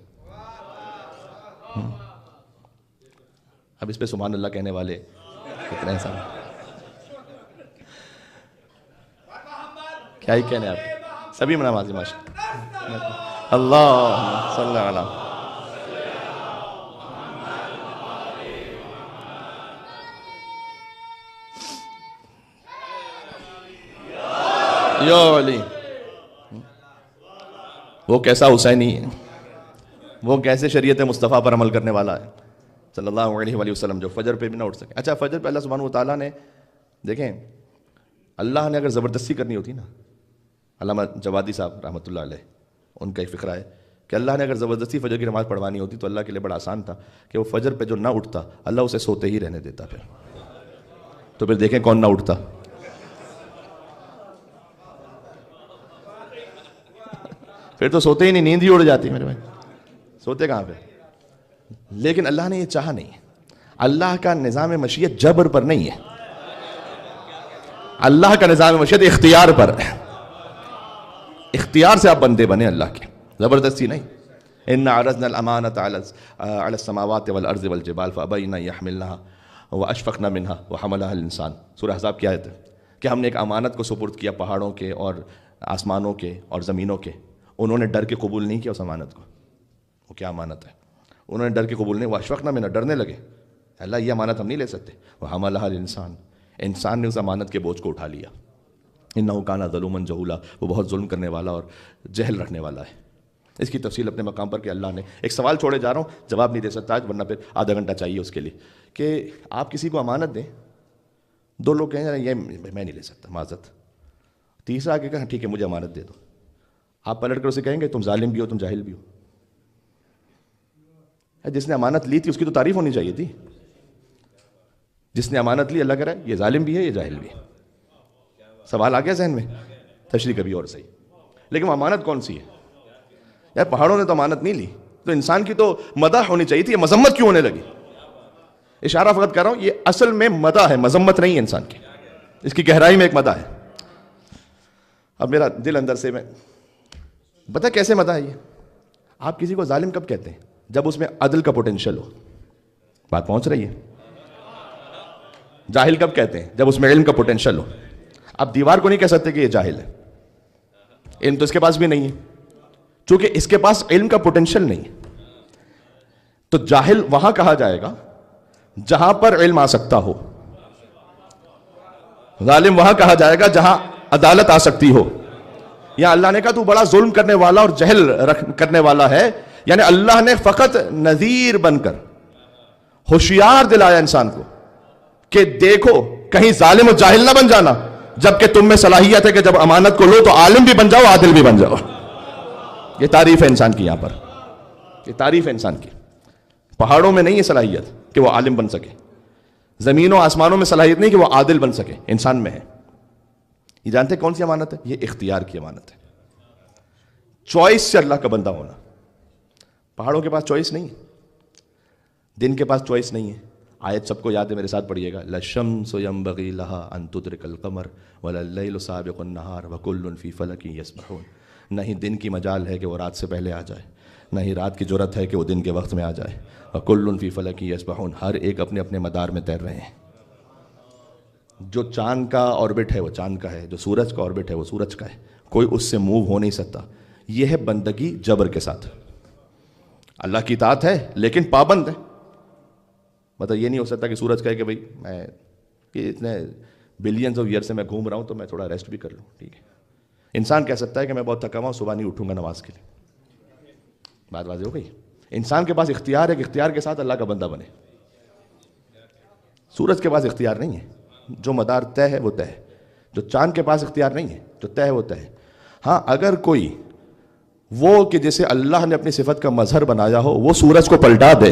اب اس پہ سبحان اللہ کہنے والے کتنے ہیں صاحب. کیا ہی کہنے آپ سبھی نمازی ماشاء اللہ صلی اللہ علیہ یا علی. وہ کیسا حسینی ہے، وہ کیسے شریعت مصطفیٰ پر عمل کرنے والا ہے صلی اللہ علیہ وآلہ وسلم، جو فجر پہ بھی نہ اٹھ سکے. اچھا فجر پہ اللہ سبحانہ و تعالیٰ نے دیکھیں، اللہ نے اگر زبردستی کرنی ہوتی نا، علامہ جوادی صاحب رحمۃ اللہ علیہ ان کا ایک فقرہ ہے کہ اللہ نے اگر زبردستی فجر کی نماز پڑھوانی ہوتی تو اللہ کے لیے بڑا آسان تھا کہ وہ فجر پہ جو نہ اٹھتا اللہ اسے سوتے ہی رہنے دیتا. پھر دیکھیں کون نہ اٹھتا. پھر تو سوتے ہی نہیں، نیند ہی اڑ جاتی میرے بھائی، سوتے کہاں پہ. لیکن اللہ نے یہ چاہا نہیں. اللہ کا نظام مشیت جبر پر نہیں ہے، اللہ کا نظام مشیت اختیار پر ہے. اختیار سے آپ بندے بنے اللہ کے، زبردستی نہیں. اِنَّا عَرَضْنَا الْأَمَانَةَ عَلَى السَّمَاوَاتِ وَالْأَرْضِ وَالْجِبَالِ فَأَبَيْنَ أَن يَحْمِلْنَهَا وَأَشْفَقْنَ مِنْهَا وَحَمَلَهَا الْإِنسَانُ. سورہ احزاب کی آیت ہے کہ ہم نے ایک امانت کو سپرد کیا پہاڑوں کے اور آسمانوں کے اور زمینوں کے. انہوں نے ڈر کے قبول نہیں کیا اس امانت کو. وہ کیا امانت ہے، انہوں نے ڈر کے قبول نہیں. وَأَشْفَقْنَ مِنْهَا، ڈرنے لگے اللہ یہ امانت ہم نہیں لے سکتے. وَحَمَلَهَا الْإِنسَانُ، انسان نے اس امانت کے بوجھ کو اٹھا لیا. اِنَّهُ كَانَ ظَلُومًا جَهُولًا، وہ بہت ظلم کرنے والا اور جہل رکھنے والا ہے. اس کی تفصیل اپنے مقام پر کہ اللہ نے ایک سوال چھوڑے جا رہا ہوں، جواب نہیں دے سکتا آج، ورنہ پھر آدھا گھنٹہ چاہیے اس کے لیے. کہ آپ کسی کو امانت دیں، دو لوگ کہیں یہ میں نہیں لے سکتا معذرت، تیسرا آ کے کہا ٹھیک ہے مجھے امانت دے دو. آپ پلٹ کر اسے کہیں گے تم ظالم بھی ہو، تم جاہل بھی ہو. جس نے امانت لی تھی اس کی تو تعریف ہونی چاہیے تھی. جس نے امانت لی اللہ کہہ رہا ہے یہ ظالم بھی ہے یہ جاہل بھی ہے. سوال آ گیا ذہن میں؟ تشریح کبھی اور صحیح. لیکن وہ امانت کون سی ہے یار؟ پہاڑوں نے تو امانت نہیں لی، تو انسان کی تو مدح ہونی چاہیے تھی. یہ مذمت کیوں ہونے لگی؟ اشارہ فقط کر رہا ہوں، یہ اصل میں مدح ہے، مذمت نہیں ہے انسان کی. اس کی گہرائی میں ایک مدح ہے. اب میرا دل اندر سے میں بتا کیسے مدح ہے یہ. آپ کسی کو ظالم کب کہتے ہیں؟ جب اس میں عدل کا پوٹینشل ہو. بات پہنچ رہی ہے؟ جاہل کب کہتے ہیں؟ جب اس میں علم کا پوٹینشل ہو. آپ دیوار کو نہیں کہہ سکتے کہ یہ جاہل ہے، علم تو اس کے پاس بھی نہیں ہے، چونکہ اس کے پاس علم کا پوٹینشل نہیں ہے. تو جاہل وہاں کہا جائے گا جہاں پر علم آ سکتا ہو، ظالم وہاں کہا جائے گا جہاں عدالت آ سکتی ہو. یا اللہ نے کہا تو بڑا ظلم کرنے والا اور جہل کرنے والا ہے، یعنی اللہ نے فقط نذیر بن کر ہوشیار دلایا انسان کو کہ دیکھو کہیں ظالم و جاہل نہ بن جانا، جبکہ تم میں صلاحیت ہے کہ جب امانت کو لو تو عالم بھی بن جاؤ، عادل بھی بن جاؤ. یہ تعریف ہے انسان کی. یہاں پر یہ تعریف ہے انسان کی. پہاڑوں میں نہیں ہے صلاحیت کہ وہ عالم بن سکے، زمینوں آسمانوں میں صلاحیت نہیں کہ وہ عادل بن سکے، انسان میں ہے. یہ جانتے کون سی امانت ہے؟ یہ اختیار کی امانت ہے. چوائس سے اللہ کا بندہ ہونا. پہاڑوں کے پاس چوائس نہیں ہے، دن کے پاس چوائس نہیں ہے. آیت سب کو یاد ہے، میرے ساتھ پڑھیے گا. لَلشَّمْسُ يَنبَغِي لَهَا أَن تُدْرِكَ الْقَمَرَ وَلَا اللَّيْلُ سَابِقُ النَّهَارِ وَكُلٌّ فِي فَلَكٍ يَسْبَحُونَ. نہ ہی دن کی مجال ہے کہ وہ رات سے پہلے آ جائے، نہ ہی رات کی جرت ہے کہ وہ دن کے وقت میں آ جائے. وَكُلٌّ فِي فَلَكٍ يَسْبَحُونَ. ہر ایک اپنے اپنے مدار میں تیر رہے ہیں. جو چاند کا آربٹ ہے وہ چاند کا ہے، جو سورج کا آربٹ ہے وہ سورج کا ہے. کوئی اس سے موو ہو نہیں سکتا. یہ ہے بندگی جبر کے ساتھ. اللہ کی اطاعت ہے لیکن پابند ہے. مطلب یہ نہیں ہو سکتا کہ سورج کہے کہ بھائی میں کہ اتنے بلینز آف ایئر سے میں گھوم رہا ہوں تو میں تھوڑا ریسٹ بھی کر لوں. ٹھیک ہے. انسان کہہ سکتا ہے کہ میں بہت تھکا ہوا ہوں، صبح نہیں اٹھوں گا نماز کے لیے. بات واضح ہو گئی. انسان کے پاس اختیار ہے کہ اختیار کے ساتھ اللہ کا بندہ بنے. سورج کے پاس اختیار نہیں ہے. جو مدار طے ہے وہ طے ہے. جو چاند کے پاس اختیار نہیں ہے، جو طے ہے وہ طے ہے. ہاں اگر کوئی وہ کہ جسے اللہ نے اپنی صفت کا مظہر بنایا ہو وہ سورج کو پلٹا دے،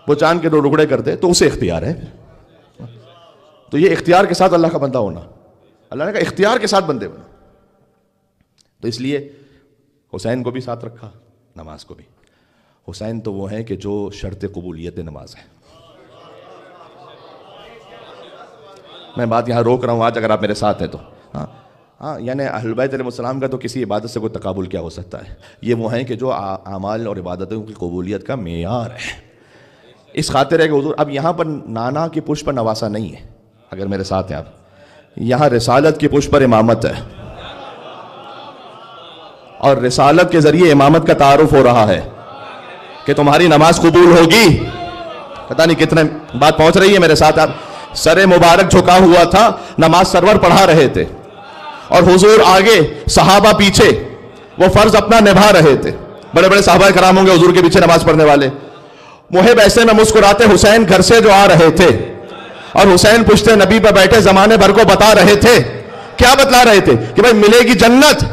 وہ چاند کے دو ٹکڑے کر دے تو اسے اختیار ہے. تو یہ اختیار کے ساتھ اللہ کا بندہ ہونا. اللہ نے کہا اختیار کے ساتھ بندے بنا. تو اس لیے حسین کو بھی ساتھ رکھا، نماز کو بھی. حسین تو وہ ہیں کہ جو شرط قبولیت نماز ہے. میں بات یہاں روک رہا ہوں آج اگر آپ میرے ساتھ ہیں تو. یعنی اہل بیت علیہ السلام کا تو کسی عبادت سے کوئی تقابل کیا ہو سکتا ہے. یہ وہ ہیں کہ جو اعمال اور عبادتوں کی قبولیت کا معیار ہے. اس خاطر ہے کہ حضور اب یہاں پر نانا کی پشت پر نواسا نہیں ہے. اگر میرے ساتھ ہیں آپ. یہاں رسالت کی پشت پر امامت ہے اور رسالت کے ذریعے امامت کا تعارف ہو رہا ہے کہ تمہاری نماز قبول ہوگی. پتہ نہیں کتنے بات پہنچ رہی ہے میرے ساتھ آپ. سر مبارک جھکا ہوا تھا, نماز سرور پڑھا رہے تھے اور حضور آگے, صحابہ پیچھے, وہ فرض اپنا نبھا رہے تھے. بڑے بڑے صحابہ کرام ہوں گے حضور کے پیچھے نماز پڑھنے والے. محب ایسے میں مسکراتے حسین گھر سے جو آ رہے تھے اور حسین پوچھتے نبی پہ بیٹھے زمانے بھر کو بتا رہے تھے. کیا بتلا رہے تھے؟ کہ بھائی ملے گی جنت,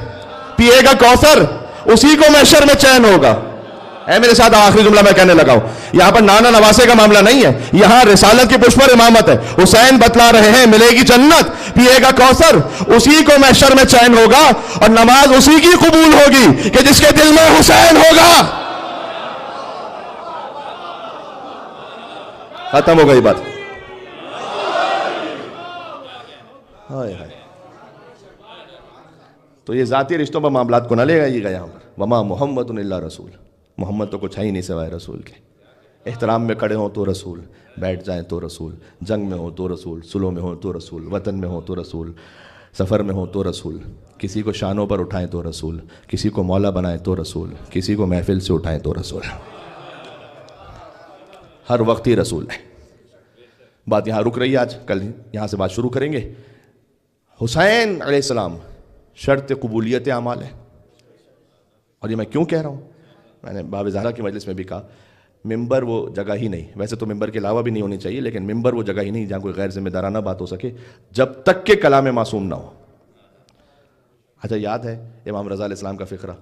پیے گا کوثر, اسی کو محشر میں چین ہوگا. اے میرے ساتھ آخری جملہ میں کہنے لگا ہوں. یہاں پر نانا نواسے کا معاملہ نہیں ہے, یہاں رسالت کی پشت پر امامت ہے. حسین بتلا رہے ہیں ملے گی جنت, پیے گا کوثر, اسی کو محشر میں چین ہوگا, اور نماز اسی کی قبول ہوگی کہ جس کے دل میں حسین ہوگا. ختم ہو گئی بات. ہائے ہائے. تو یہ ذاتی رشتوں پر معاملات کو نہ لے گا یہاں پر. وما محمد الا رسول, محمد تو کچھ ہے ہی نہیں سوائے رسول کے. احترام میں کھڑے ہوں تو رسول, بیٹھ جائیں تو رسول, جنگ میں ہو تو رسول, سلو میں ہو تو رسول, وطن میں ہو تو رسول, سفر میں ہو تو رسول, کسی کو شانوں پر اٹھائیں تو رسول, کسی کو مولا بنائیں تو رسول, کسی کو محفل سے اٹھائیں تو رسول. ہر وقت ہی رسول ہے. بات یہاں رک رہی ہے, آج کل یہاں سے بات شروع کریں گے. حسین علیہ السلام شرط قبولیت اعمال ہے. اور یہ میں کیوں کہہ رہا ہوں, میں نے باب زہرا کی مجلس میں بھی کہا, ممبر وہ جگہ ہی نہیں, ویسے تو ممبر کے علاوہ بھی نہیں ہونی چاہیے, لیکن ممبر وہ جگہ ہی نہیں جہاں کوئی غیر ذمہ دارانہ بات ہو سکے جب تک کہ کلام معصوم نہ ہو. اچھا یاد ہے امام رضا علیہ السلام کا فقرہ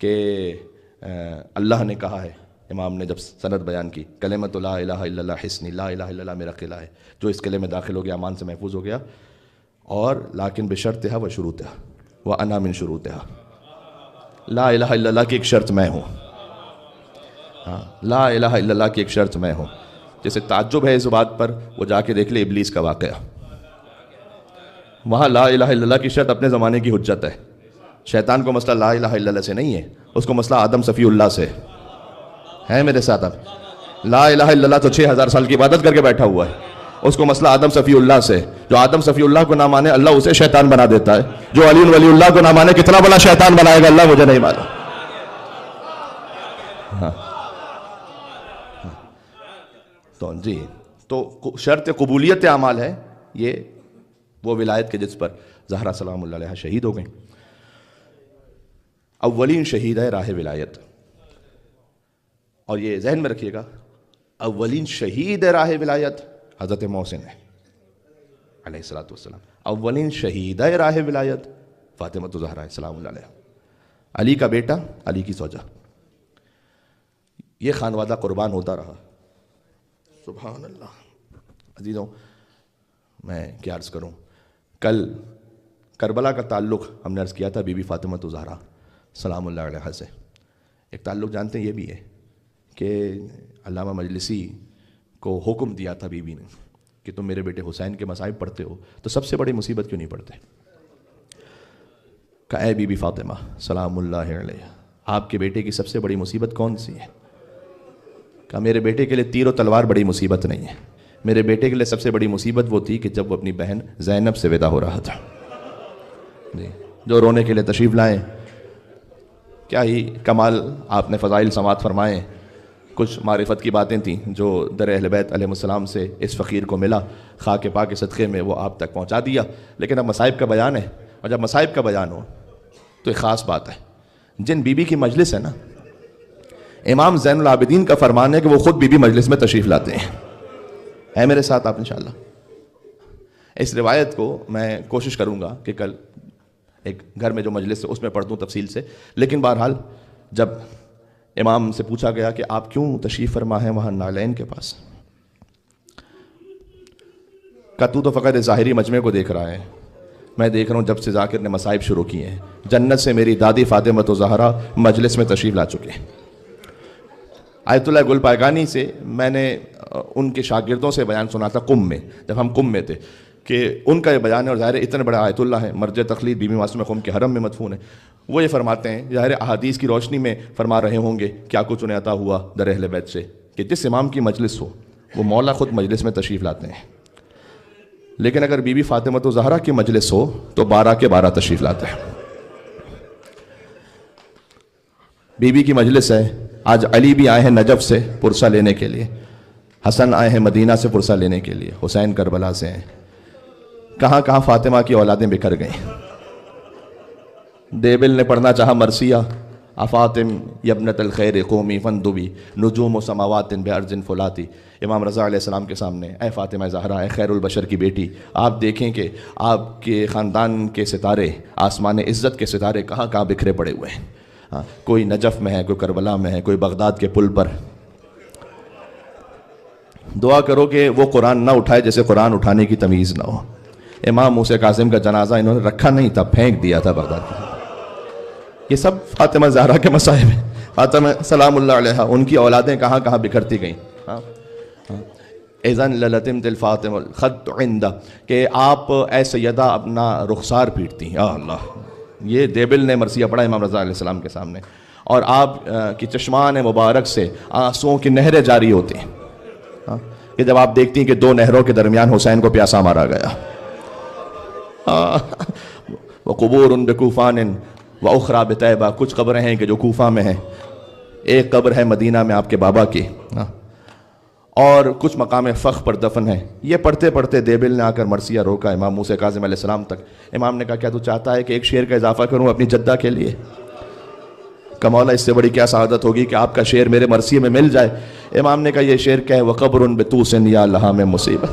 کہ اللہ نے کہا ہے, امام نے جب سند بیان کی, کلمۃ لا الہ الا اللہ حصنی, لا الہ الا اللہ میرا قلعہ ہے, جو اس قلعے میں داخل ہو گیا امان سے محفوظ ہو گیا. اور لیکن بشرطہا و شروطہا وانا من شروطہا, لا الہ الا اللہ کی ایک شرط میں ہوں. ہاں, لا الہ الا اللہ کی ایک شرط میں ہوں. جیسے تعجب ہے اس بات پر, وہ جا کے دیکھ لے ابلیس کا واقعہ. وہاں لا الہ الا اللہ کی شرط اپنے زمانے کی حجت ہے. شیطان کو مسئلہ لا الہ الا اللہ سے نہیں ہے, اس کو مسئلہ آدم صفی اللہ سے ہے. میرے ساتھ اب لا الہ الا اللہ تو 6000 سال کی عبادت کر کے بیٹھا ہوا ہے, اس کو مسئلہ آدم صفی اللہ سے. جو آدم صفی اللہ کو نہ مانے اللہ اسے شیطان بنا دیتا ہے. جو علی ولی اللہ کو نہ مانے کتنا بڑا شیطان بنائے گا اللہ مجھے نہیں معلوم. ہاں تو جی, تو شرط قبولیت اعمال ہے یہ وہ ولایت کے جس پر زہرا سلام اللہ علیہ شہید ہو گئیں. اولین شہید ہے راہ ولایت, اور یہ ذہن میں رکھیے گا, اولین شہید ہے راہ ولایت حضرت محسن ہے علیہ الصلوۃ والسلام. اولین شہید ہے راہ ولایت فاطمہ زہرا سلام اللہ علیہ, علی کا بیٹا, علی کی زوجہ. یہ خانوادہ قربان ہوتا رہا. سبحان اللہ. عزیزوں میں کیا عرض کروں, کل کربلا کا تعلق ہم نے عرض کیا تھا بی بی فاطمہ زہرا سلام اللہ علیہ سے. ایک تعلق جانتے ہیں یہ بھی ہے کہ علامہ مجلسی کو حکم دیا تھا بی بی نے کہ تم میرے بیٹے حسین کے مصائب پڑھتے ہو تو سب سے بڑی مصیبت کیوں نہیں پڑھتے. کہ اے بی بی فاطمہ سلام اللہ علیہ, آپ کے بیٹے کی سب سے بڑی مصیبت کون سی ہے؟ کہ میرے بیٹے کے لیے تیر و تلوار بڑی مصیبت نہیں ہے, میرے بیٹے کے لیے سب سے بڑی مصیبت وہ تھی کہ جب وہ اپنی بہن زینب سے ودا ہو رہا تھا. جی, جو رونے کے لیے تشریف لائیں, کیا ہی کمال آپ نے فضائل سماعت فرمائے. کچھ معرفت کی باتیں تھیں جو در اہل بیت علیہ السلام سے اس فقیر کو ملا, خاک پاک کے صدقے میں وہ آپ تک پہنچا دیا. لیکن اب مصائب کا بیان ہے, اور جب مصائب کا بیان ہو تو ایک خاص بات ہے. جن بی بی کی مجلس ہے نا, امام زین العابدین کا فرمان ہے کہ وہ خود بی بی مجلس میں تشریف لاتے ہیں. ہے میرے ساتھ آپ انشاءاللہ. اس روایت کو میں کوشش کروں گا کہ کل ایک گھر میں جو مجلس ہے اس میں پڑھ دوں تفصیل سے. لیکن بہرحال جب امام سے پوچھا گیا کہ آپ کیوں تشریف فرما ہیں وہاں نالین کے پاس, کہ تو فقط ظاہری مجمع کو دیکھ رہا ہے, میں دیکھ رہا ہوں جب سے ذاکر نے مصائب شروع کیے ہیں جنت سے میری دادی فاطمہ زہرا مجلس میں تشریف لا چکے ہیں. آیت اللہ گل پائگانی سے میں نے ان کے شاگردوں سے بیان سنا تھا قم میں, جب ہم قم میں تھے, کہ ان کا یہ بیان ہے, اور ظاہر اتنے بڑا آیت اللہ ہے, مرجع تقلید بی بی معصومہ قم کے حرم میں مدفون ہے. وہ یہ فرماتے ہیں, ظاہر احادیث کی روشنی میں فرما رہے ہوں گے کیا کچھ انہیں عطا ہوا در اہل بیت سے, کہ جس امام کی مجلس ہو وہ مولا خود مجلس میں تشریف لاتے ہیں. لیکن اگر بی بی فاطمہ زہرا کی مجلس ہو تو 12 کے 12 تشریف لاتے ہیں. بی بی کی مجلس ہے. آج علی بھی آئے ہیں نجف سے پرسہ لینے کے لیے, حسن آئے ہیں مدینہ سے پرسہ لینے کے لیے, حسین کربلا سے ہیں. کہاں کہاں فاطمہ کی اولادیں بکھر گئیں. دیبل نے پڑھنا چاہا مرثیہ, افاطم یبنت الخیر قومی فندبی نجوم و سماوات بعرض فلاتی. امام رضا علیہ السلام کے سامنے, اے فاطمہ زہرا, اے خیر البشر کی بیٹی, آپ دیکھیں کہ آپ کے خاندان کے ستارے, آسمان عزت کے ستارے کہاں کہاں بکھرے پڑے ہوئے ہیں. کوئی نجف میں ہے, کوئی کربلا میں ہے, کوئی بغداد کے پل پر. دعا کرو کہ وہ قرآن نہ اٹھائے جیسے قرآن اٹھانے کی تمیز نہ ہو. امام موسیٰ کاظم کا جنازہ انہوں نے رکھا نہیں تھا, پھینک دیا تھا بغداد میں. یہ سب فاطمہ زہرا کے مصائب ہیں. فاطمہ سلام اللہ علیہا, ان کی اولادیں کہاں کہاں بکھرتی گئیں. اذن للتمت الفاطمہ الخط عندہ, کہ آپ اے سیدہ اپنا رخسار پیٹتی. اللہ, یہ دیبل نے مرثیہ پڑھا امام رضا علیہ السلام کے سامنے, اور آپ کی چشمان مبارک سے آنسوؤں کی نہریں جاری ہوتی ہیں کہ جب آپ دیکھتی ہیں کہ 2 نہروں کے درمیان حسین کو پیاسا مارا گیا. وقبور بکوفان واخری بطیبہ, کچھ قبریں ہیں کہ جو کوفہ میں ہیں, ایک قبر ہے مدینہ میں آپ کے بابا کی, اور کچھ مقام فخر پر دفن ہے. یہ پڑھتے پڑھتے دیبل نے آ کر مرثیہ روکا امام موسیٰ کاظم علیہ السلام تک. امام نے کہا کیا تو چاہتا ہے کہ ایک شعر کا اضافہ کروں اپنی جدہ کے لیے؟ کہ مولا اس سے بڑی کیا سعادت ہوگی کہ آپ کا شعر میرے مرثیے میں مل جائے. امام نے کہا یہ شعر کیا ہے؟ وقبر بطوس یا لہا میں مصیبت.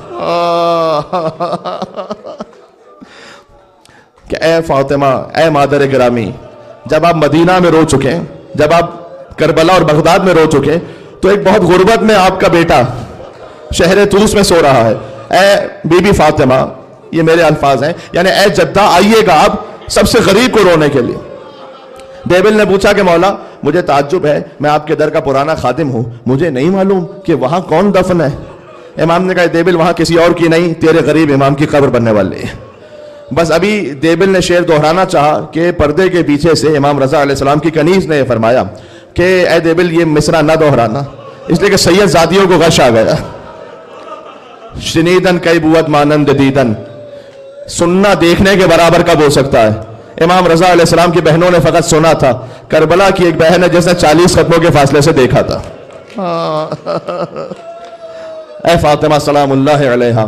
کہ اے فاطمہ, اے مادر گرامی, جب آپ مدینہ میں رو چکے, جب آپ کربلا اور بغداد میں رو چکے, تو ایک بہت غربت میں آپ کا بیٹا شہر طوس میں سو رہا ہے. اے بی بی فاطمہ, یہ میرے الفاظ ہیں, یعنی اے جدہ آئیے گا آپ سب سے غریب کو رونے کے لیے. دیبل نے پوچھا کہ مولا مجھے تعجب ہے, میں آپ کے در کا پرانا خادم ہوں, مجھے نہیں معلوم کہ وہاں کون دفن ہے. امام نے کہا دیبل وہاں کسی اور کی نہیں, تیرے غریب امام کی قبر بننے والی ہے. بس ابھی دیبل نے شعر دہرانا چاہا کہ پردے کے پیچھے سے امام رضا علیہ السلام کی کنیز نے فرمایا کہ اے دیبل یہ مصرع نہ دہرانا, اس لیے کہ سید زادیوں کو غش آ گیا. شنیدن کئی بوت مانند دیدن, سننا دیکھنے کے برابر کب ہو سکتا ہے. امام رضا علیہ السلام کی بہنوں نے فقط سنا تھا. کربلا کی ایک بہن ہے جس نے 40 قدموں کے فاصلے سے دیکھا تھا. اے فاطمہ سلام اللہ علیہا,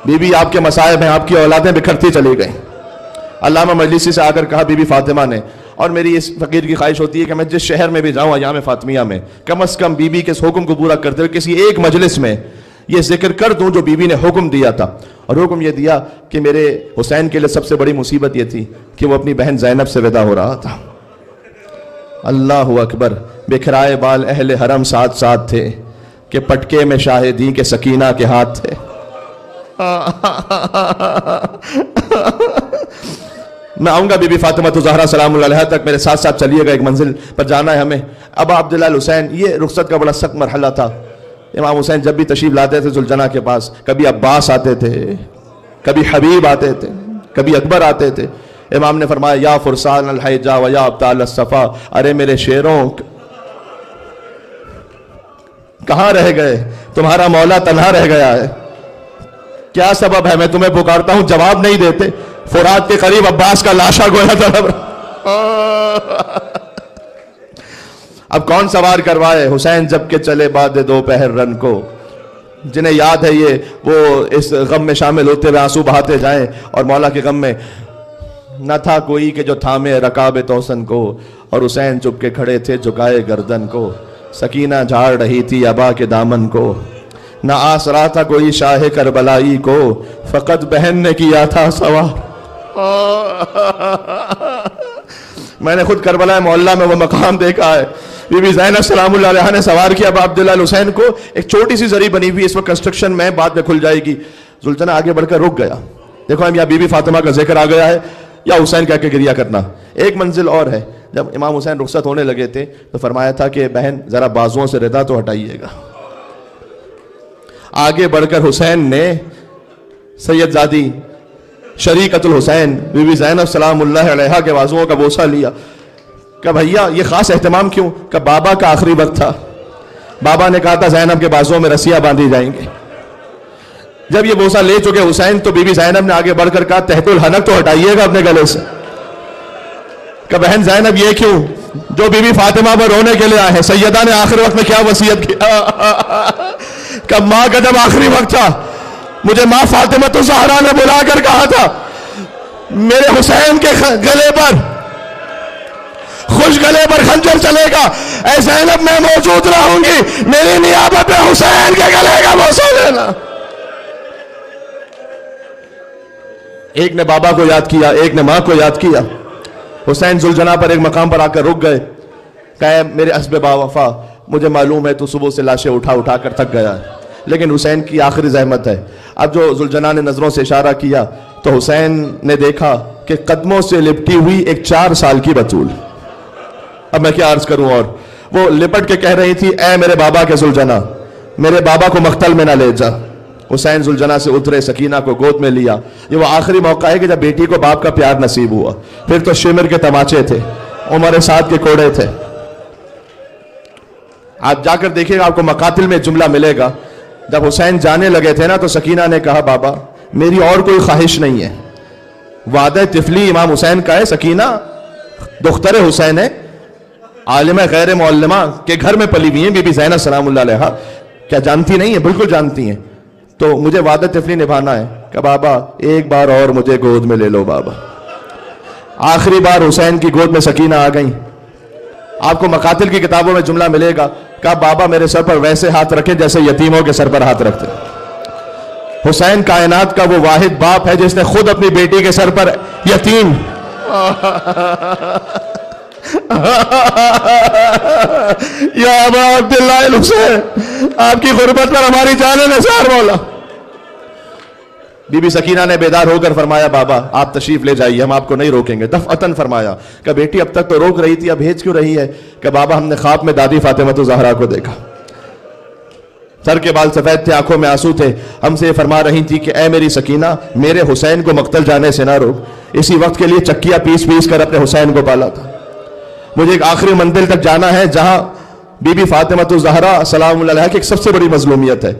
بی بی آپ کے مصائب ہیں, آپ کی اولادیں بکھرتی چلی گئیں. علامہ مجلسی سے آ کر کہا بی بی فاطمہ نے, اور میری اس فقیر کی خواہش ہوتی ہے کہ میں جس شہر میں بھی جاؤں ایام فاطمیہ میں, کم از کم بی بی کے اس حکم کو پورا کرتے ہوئے کسی ایک مجلس میں یہ ذکر کر دوں جو بی بی نے حکم دیا تھا. اور حکم یہ دیا کہ میرے حسین کے لیے سب سے بڑی مصیبت یہ تھی کہ وہ اپنی بہن زینب سے ودا ہو رہا تھا. اللہ اکبر. بکھرائے بال اہل حرم ساتھ ساتھ تھے کہ پٹکے میں شاہدین کے سکینہ کے ہاتھ تھے. میں آؤں گا بی بی فاطمہ زہرا سلام اللہ علیہا تک, میرے ساتھ ساتھ چلیے گا, ایک منزل پر جانا ہے ہمیں. ابا عبداللہ الحسین, یہ رخصت کا بڑا سخت مرحلہ تھا. امام حسین جب بھی تشریف لاتے تھے ذوالجناح کے پاس, کبھی عباس آتے تھے, کبھی حبیب آتے تھے, کبھی اکبر آتے تھے. امام نے فرمایا یا فرسان الحجا و یا ابطال الصفا, ارے میرے شیروں کہاں رہ گئے, تمہارا مولا تنہا رہ گیا ہے, کیا سبب ہے؟ میں تمہیں پکارتا ہوں جواب نہیں دیتے. فرات کے قریب عباس کا لاشا گویا تھا. اب کون سوار کروائے؟ حسین جب کہ چلے بعد دوپہر رن کو. جنہیں یاد ہے یہ وہ اس غم میں شامل ہوتے ہوئے آنسو بہاتے جائیں, اور مولا کے غم میں نہ تھا کوئی کہ جو تھامے رکاب توسن کو, اور حسین چپ کے کھڑے تھے جھکائے گردن کو. سکینہ جھاڑ رہی تھی ابا کے دامن کو, نہ آسرا تھا کوئی شاہ کربلائی کو, فقط بہن نے کیا تھا سوار. میں نے خود کربلا محلہ میں وہ مقام دیکھا ہے. بی بی زینب سلام اللہ علیہا نے سوار کیا ابا عبداللہ الحسین کو. ایک چھوٹی سی زری بنی ہوئی, اس وقت کنسٹرکشن میں, بعد میں کھل جائے گی. ذوالجناح آگے بڑھ کر رک گیا. دیکھو ہم یا بی بی فاطمہ کا ذکر آ گیا ہے یا حسین کہہ کے گریہ کرنا. ایک منزل اور ہے. جب امام حسین رخصت ہونے لگے تھے تو فرمایا تھا کہ بہن ذرا بازوؤں سے ردا تو ہٹائیے گا. آگے بڑھ کر حسین نے سید زادی شریکت الحسین بی بی زینب سلام اللہ علیہا کے بازوؤں کا بوسہ لیا. کہ بھیا یہ خاص اہتمام کیوں؟ کہ بابا کا آخری وقت تھا, بابا نے کہا تھا زینب کے بازوؤں میں رسیاں باندھی جائیں گے. جب یہ بوسہ لے چکے حسین تو بی بی زینب نے آگے بڑھ کر کہا تحت الحنک تو ہٹائیے گا اپنے گلے سے. کہ بہن زینب یہ کیوں؟ جو بی بی فاطمہ پر رونے کے لیے آئے ہیں. سیدہ نے آخر وقت میں کیا وصیت کی؟ کہ ماں کا جب آخری وقت تھا مجھے ماں فاطمہ الزہرا نے بلا کر کہا تھا میرے حسین کے گلے پر، خوش گلے پر خنجر چلے گا، اے زینب میں موجود رہوں گی، میری نیابت میں حسین کے گلے کا بوسہ لینا. ایک نے بابا کو یاد کیا، ایک نے ماں کو یاد کیا. حسین ذوالجناح پر ایک مقام پر آ کر رک گئے. کہا میرے حسب با وفا، مجھے معلوم ہے تو صبح سے لاشیں اٹھا اٹھا کر تھک گیا ہے، لیکن حسین کی آخری زحمت ہے. اب جو ذوالجناح نے نظروں سے اشارہ کیا تو حسین نے دیکھا کہ قدموں سے لپٹی ہوئی ایک 4 سال کی بطول. اب میں کیا عرض کروں، اور وہ لپٹ کے کہہ رہی تھی اے میرے بابا کے ذوالجناح، میرے بابا کو مقتل میں نہ لے جا. حسین ذوالجناح سے اترے، سکینہ کو گود میں لیا. یہ وہ آخری موقع ہے کہ جب بیٹی کو باپ کا پیار نصیب ہوا. پھر تو شمر کے تماچے تھے، عمر سعد کے کوڑے تھے. آپ جا کر دیکھیں گا آپ کو مقاتل میں جملہ ملے گا. جب حسین جانے لگے تھے نا تو سکینہ نے کہا بابا میری اور کوئی خواہش نہیں ہے، وعدہ طفلی امام حسین کا ہے. سکینہ دختر حسین ہے، عالمہ غیر معلمہ کے گھر میں پلی ہوئی ہیں. بی بی زینب سلام اللہ علیہا کیا جانتی نہیں ہیں؟ بالکل جانتی ہیں. تو مجھے وعدہ طفلی نبھانا ہے. کہ بابا ایک بار اور مجھے گود میں لے لو بابا. آخری بار حسین کی گود میں سکینہ آ گئیں. آپ کو مقاتل کی کتابوں میں جملہ ملے گا کہ بابا میرے سر پر ویسے ہاتھ رکھیں جیسے یتیموں کے سر پر ہاتھ رکھتے. حسین کائنات کا وہ واحد باپ ہے جس نے خود اپنی بیٹی کے سر پر یتیم یا ابا عبداللہ الحسین، آپ کی غربت پر ہماری جان نثار مولا. بی بی سکینہ نے بیدار ہو کر فرمایا بابا آپ تشریف لے جائیے، ہم آپ کو نہیں روکیں گے. دفعتاً فرمایا کہ بیٹی اب تک تو روک رہی تھی، اب بھیج کیوں رہی ہے؟ کہ بابا ہم نے خواب میں دادی فاطمہ الزہرا کو دیکھا، سر کے بال سفید تھے، آنکھوں میں آنسو تھے. ہم سے یہ فرما رہی تھی کہ اے میری سکینہ میرے حسین کو مقتل جانے سے نہ روک. اسی وقت کے لیے چکیا پیس پیس کر اپنے حسین کو پالا تھا. مجھے ایک آخری منزل تک جانا ہے جہاں بی بی فاطمہ الزہرا سلام اللہ علیہا کی ایک سب سے بڑی مظلومیت ہے.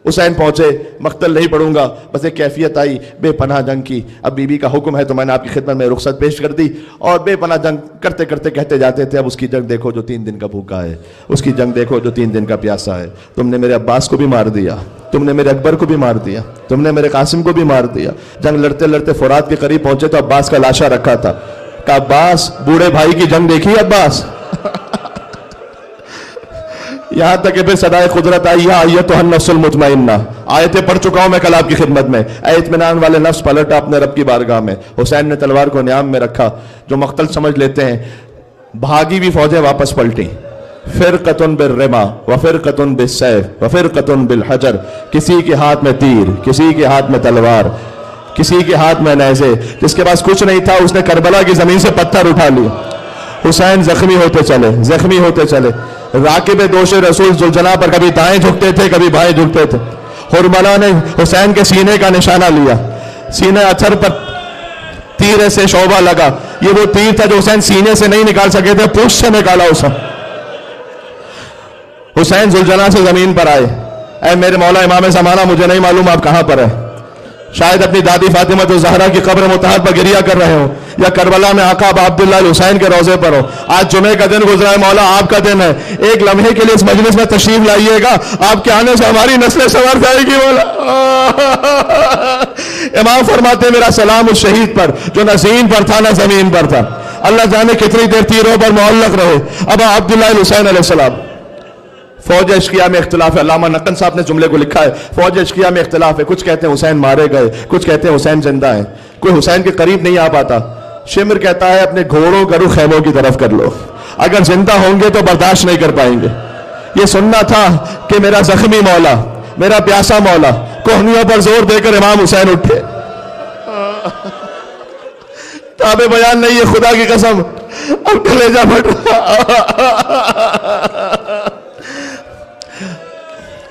حسین پہنچے، مقتل نہیں پڑھوں گا، بس ایک کیفیت آئی بے پناہ جنگ کی. اب بی بی کا حکم ہے تو میں نے آپ کی خدمت میں رخصت پیش کر دی. اور بے پناہ جنگ کرتے کرتے کہتے جاتے تھے اب اس کی جنگ دیکھو جو 3 دن کا بھوکا ہے، اس کی جنگ دیکھو جو 3 دن کا پیاسا ہے. تم نے میرے عباس کو بھی مار دیا، تم نے میرے اکبر کو بھی مار دیا، تم نے میرے قاسم کو بھی مار دیا. جنگ لڑتے لڑتے فرات کے قریب پہنچے تو عباس کا لاشا رکھا تھا. کہ عباس بوڑھے بھائی کی جنگ دیکھی عباس؟ یہاں تک کہ پھر صدائے قدرت آئی یا ایتھا النفس المطمئنہ. آیتیں پڑھ چکا ہوں میں کل آپ کی خدمت میں. اے اطمینان والے نفس پلٹا اپنے رب کی بارگاہ میں. حسین نے تلوار کو نیام میں رکھا. جو مقتل سمجھ لیتے ہیں بھاگی بھی فوجیں واپس پلٹیں. فرقۃ بالرما وفرقۃ بالسیف وفرقۃ بالحجر. کسی کے ہاتھ میں تیر، کسی کے ہاتھ میں تلوار، کسی کے ہاتھ میں نیزے. جس کے پاس کچھ نہیں تھا اس نے کربلا کی زمین سے پتھر اٹھا لیا. حسین زخمی ہوتے چلے، زخمی ہوتے چلے. راکب دوش رسول ذوالجناح پر کبھی دائیں جھکتے تھے کبھی بائیں جھکتے تھے. حرملا نے حسین کے سینے کا نشانہ لیا، سینے اثر پر تیر سے شعبہ لگا. یہ وہ تیر تھا جو حسین سینے سے نہیں نکال سکے تھے، پوچھ سے نکالا اسے. حسین ذوالجناح سے زمین پر آئے. اے میرے مولا امام زمانہ مجھے نہیں معلوم آپ کہاں پر ہیں. شاید اپنی دادی فاطمہ الزہرا کی قبر مطہر پر گریہ کر رہے ہوں، یا کربلا میں آقا ابا عبداللہ الحسین کے روضے پر ہو. آج جمعے کا دن گزرا ہے مولا، آپ کا دن ہے. ایک لمحے کے لیے اس مجلس میں تشریف لائیے گا، آپ کے آنے سے ہماری نسلیں سنور جائے گی مولا. امام فرماتے میرا سلام اس شہید پر جو نہ زین پر تھا نہ زمین پر تھا. اللہ جانے کتنی دیر تیروں پر معلق رہے. ابا عبداللہ الحسین علیہ السلام. فوج اشقیہ میں اختلاف ہے. علامہ نقن صاحب نے جملے کو لکھا ہے فوج اشقیہ میں اختلاف ہے. کچھ کہتے ہیں حسین مارے گئے، کچھ کہتے ہیں حسین زندہ ہیں. کوئی حسین کے قریب نہیں آ پاتا. شمر کہتا ہے اپنے گھوڑوں گرو خیموں کی طرف کر لو، اگر زندہ ہوں گے تو برداشت نہیں کر پائیں گے. یہ سننا تھا کہ میرا زخمی مولا، میرا پیاسا مولا کوہنیوں پر زور دے کر امام حسین اٹھے. تابع بیان نہیں ہے خدا کی قسم، اب کلیجہ پھٹ رہا.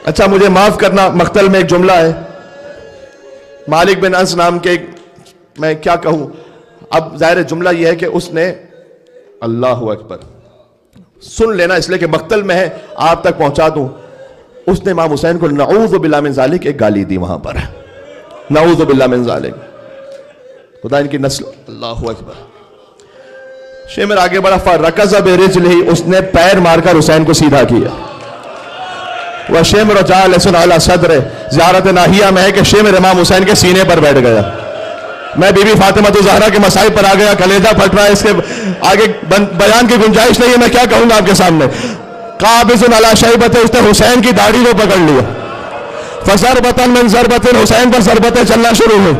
اچھا مجھے معاف کرنا، مقتل میں ایک جملہ ہے مالک بن انس نام کے، میں کیا کہوں. اب ظاہر جملہ یہ ہے کہ اس نے اللہ اکبر سن لینا اس لیے کہ مقتل میں ہے آپ تک پہنچا دوں. اس نے امام حسین کو نعوذ باللہ من ذالک ایک گالی دی وہاں پر، نعوذ باللہ من ذالک، خدا ان کی نسل، اللہ اکبر۔ شیمر آگے بڑا، فرکز برجلہ، اس نے پیر مار کر حسین کو سیدھا کیا۔ وشیمر جالس علی صدر، زیارت ناہیہ میں ہے کہ شیمر امام حسین کے سینے پر بیٹھ گیا۔ میں بی بی فاطمہ الزہرا کے مصائب پر آ گیا، کلیجہ پھٹ رہا ہے، اس کے آگے بیان کی گنجائش نہیں ہے، میں کیا کہوں گا آپ کے سامنے۔ قابض علی شیبۃ، اس نے حسین کی داڑھی کو پکڑ لیا۔ فضربۃ من ضربۃ، حسین پر ضربتیں چلنا شروع ہوئی۔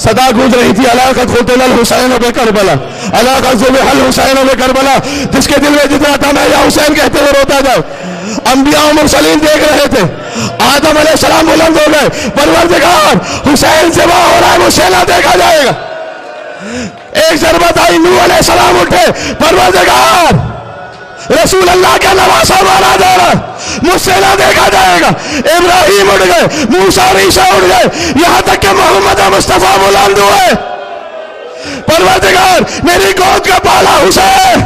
صدا گونج رہی تھی، الا قد قتل الحسین بکربلا، الا قد ذبح الحسین بکربلا۔ جس کے دل میں جتنا تھا میں یا حسین کہتے ہوئے روتا جاؤ۔ انبیاء و مرسلین دیکھ رہے تھے، آدم علیہ السلام بلند ہو گئے، پروردگار حسین ذبح ہو رہا ہے، مجھے نہ دیکھا جائے گا۔ ایک ضربت آئی، نوح علیہ السلام اٹھے، پروردگار رسول اللہ کا نواسا مارا جا رہا ہے، مجھ سے نہ دیکھا جائے گا۔ ابراہیم اٹھ گئے، موسیٰ اور عیسیٰ اٹھ گئے، یہاں تک کہ محمد مصطفیٰ بلند ہوئے۔ پروردگار میری گود کا بالا حسین،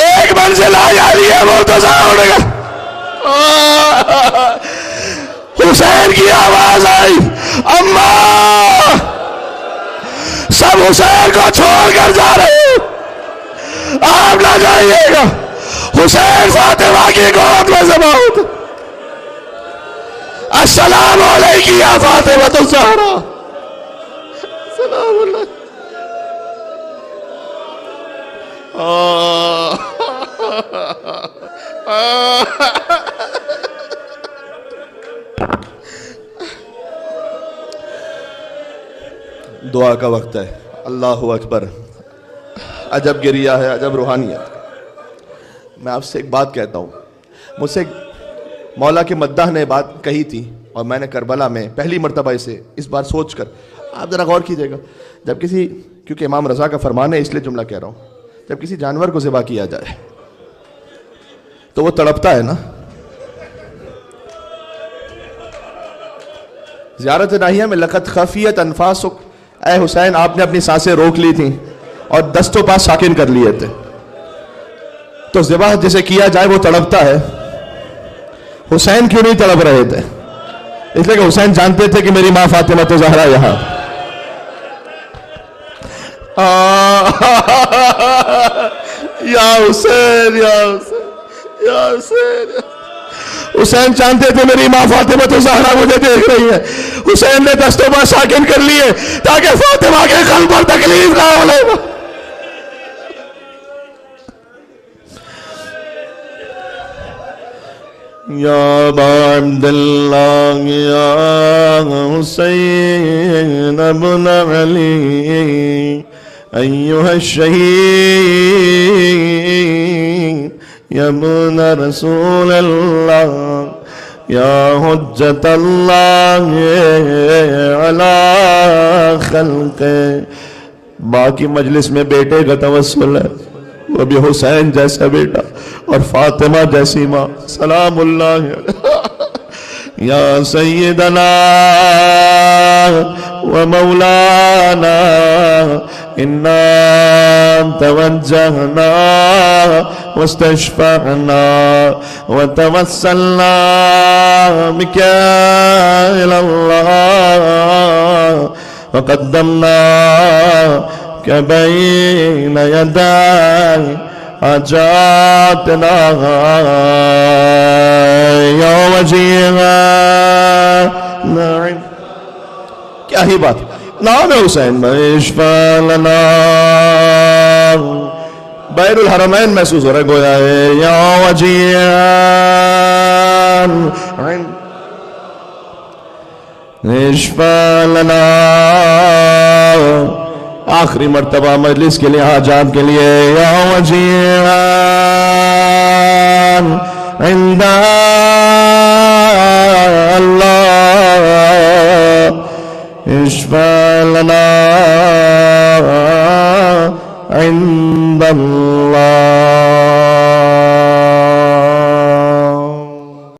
ایک منزل آئی آ رہی ہے، وہ تو اٹھ گئے۔ حسین کی آواز آئی، اماں، سب حسین کو چھوڑ کر جا رہے ہیں، آپ نہ جائیے گا۔ حسین فاطمہ کی گود میں ذبح ہوتا۔ السلام علیکم یا فاطمہ الزہرا، السلام علیکم۔ دعا کا وقت ہے، اللہ اکبر۔ عجب گریہ ہے، عجب روحانیت۔ میں آپ سے ایک بات کہتا ہوں، مجھ سے مولا کے مداح نے بات کہی تھی، اور میں نے کربلا میں پہلی مرتبہ اسے اس بار سوچ کر، آپ ذرا غور کیجئے گا، جب کسی، کیونکہ امام رضا کا فرمان ہے اس لیے جملہ کہہ رہا ہوں، جب کسی جانور کو ذبح کیا جائے تو وہ تڑپتا ہے نا۔ زیارت ناہیہ میں لقد خفیت انفاسک، اے حسین آپ نے اپنی سانسیں روک لی تھیں اور دست و پا ساکن کر لیے تھے، تو ذبح جسے کیا جائے وہ تڑپتا ہے، حسین کیوں نہیں تڑپ رہے تھے؟ اس لیے کہ حسین جانتے تھے کہ میری ماں فاطمہ الزہرا یہاں۔ یا حسین، یا حسین، یا حسین۔ حسین جانتے تھے میری ماں فاطمہ الزہرا مجھے دیکھ رہی ہے، حسین نے دست و پا ساکن کر لیے تاکہ فاطمہ کے قلب پر تکلیف نہ ہو لے۔ یا ابا عبداللہ یا حسین ابن علی ایہا الشہید یا ابن رسول اللہ یا حجت اللہ علی خلق۔ باقی مجلس میں بیٹے کا توسل ہے، وہ بھی حسین جیسا بیٹا اور فاطمہ جیسی ماں، سلام اللہ یا سیدنا و مولانا انا توجہنا واستشفعنا وتوسلنا بک الی اللہ وقدمنا بین یدی حاجاتنا یا وجیہا۔ کیا ہی بات، نام حسین اشفع لنا، بیر الحرمین محسوس ہو رہا ہے گویا ہے، یا وجیہا اشفع لنا۔ آخری مرتبہ مجلس کے لیے، حاجات کے لیے، یا وجیہا عند اللہ اشفع لنا عند اللہ۔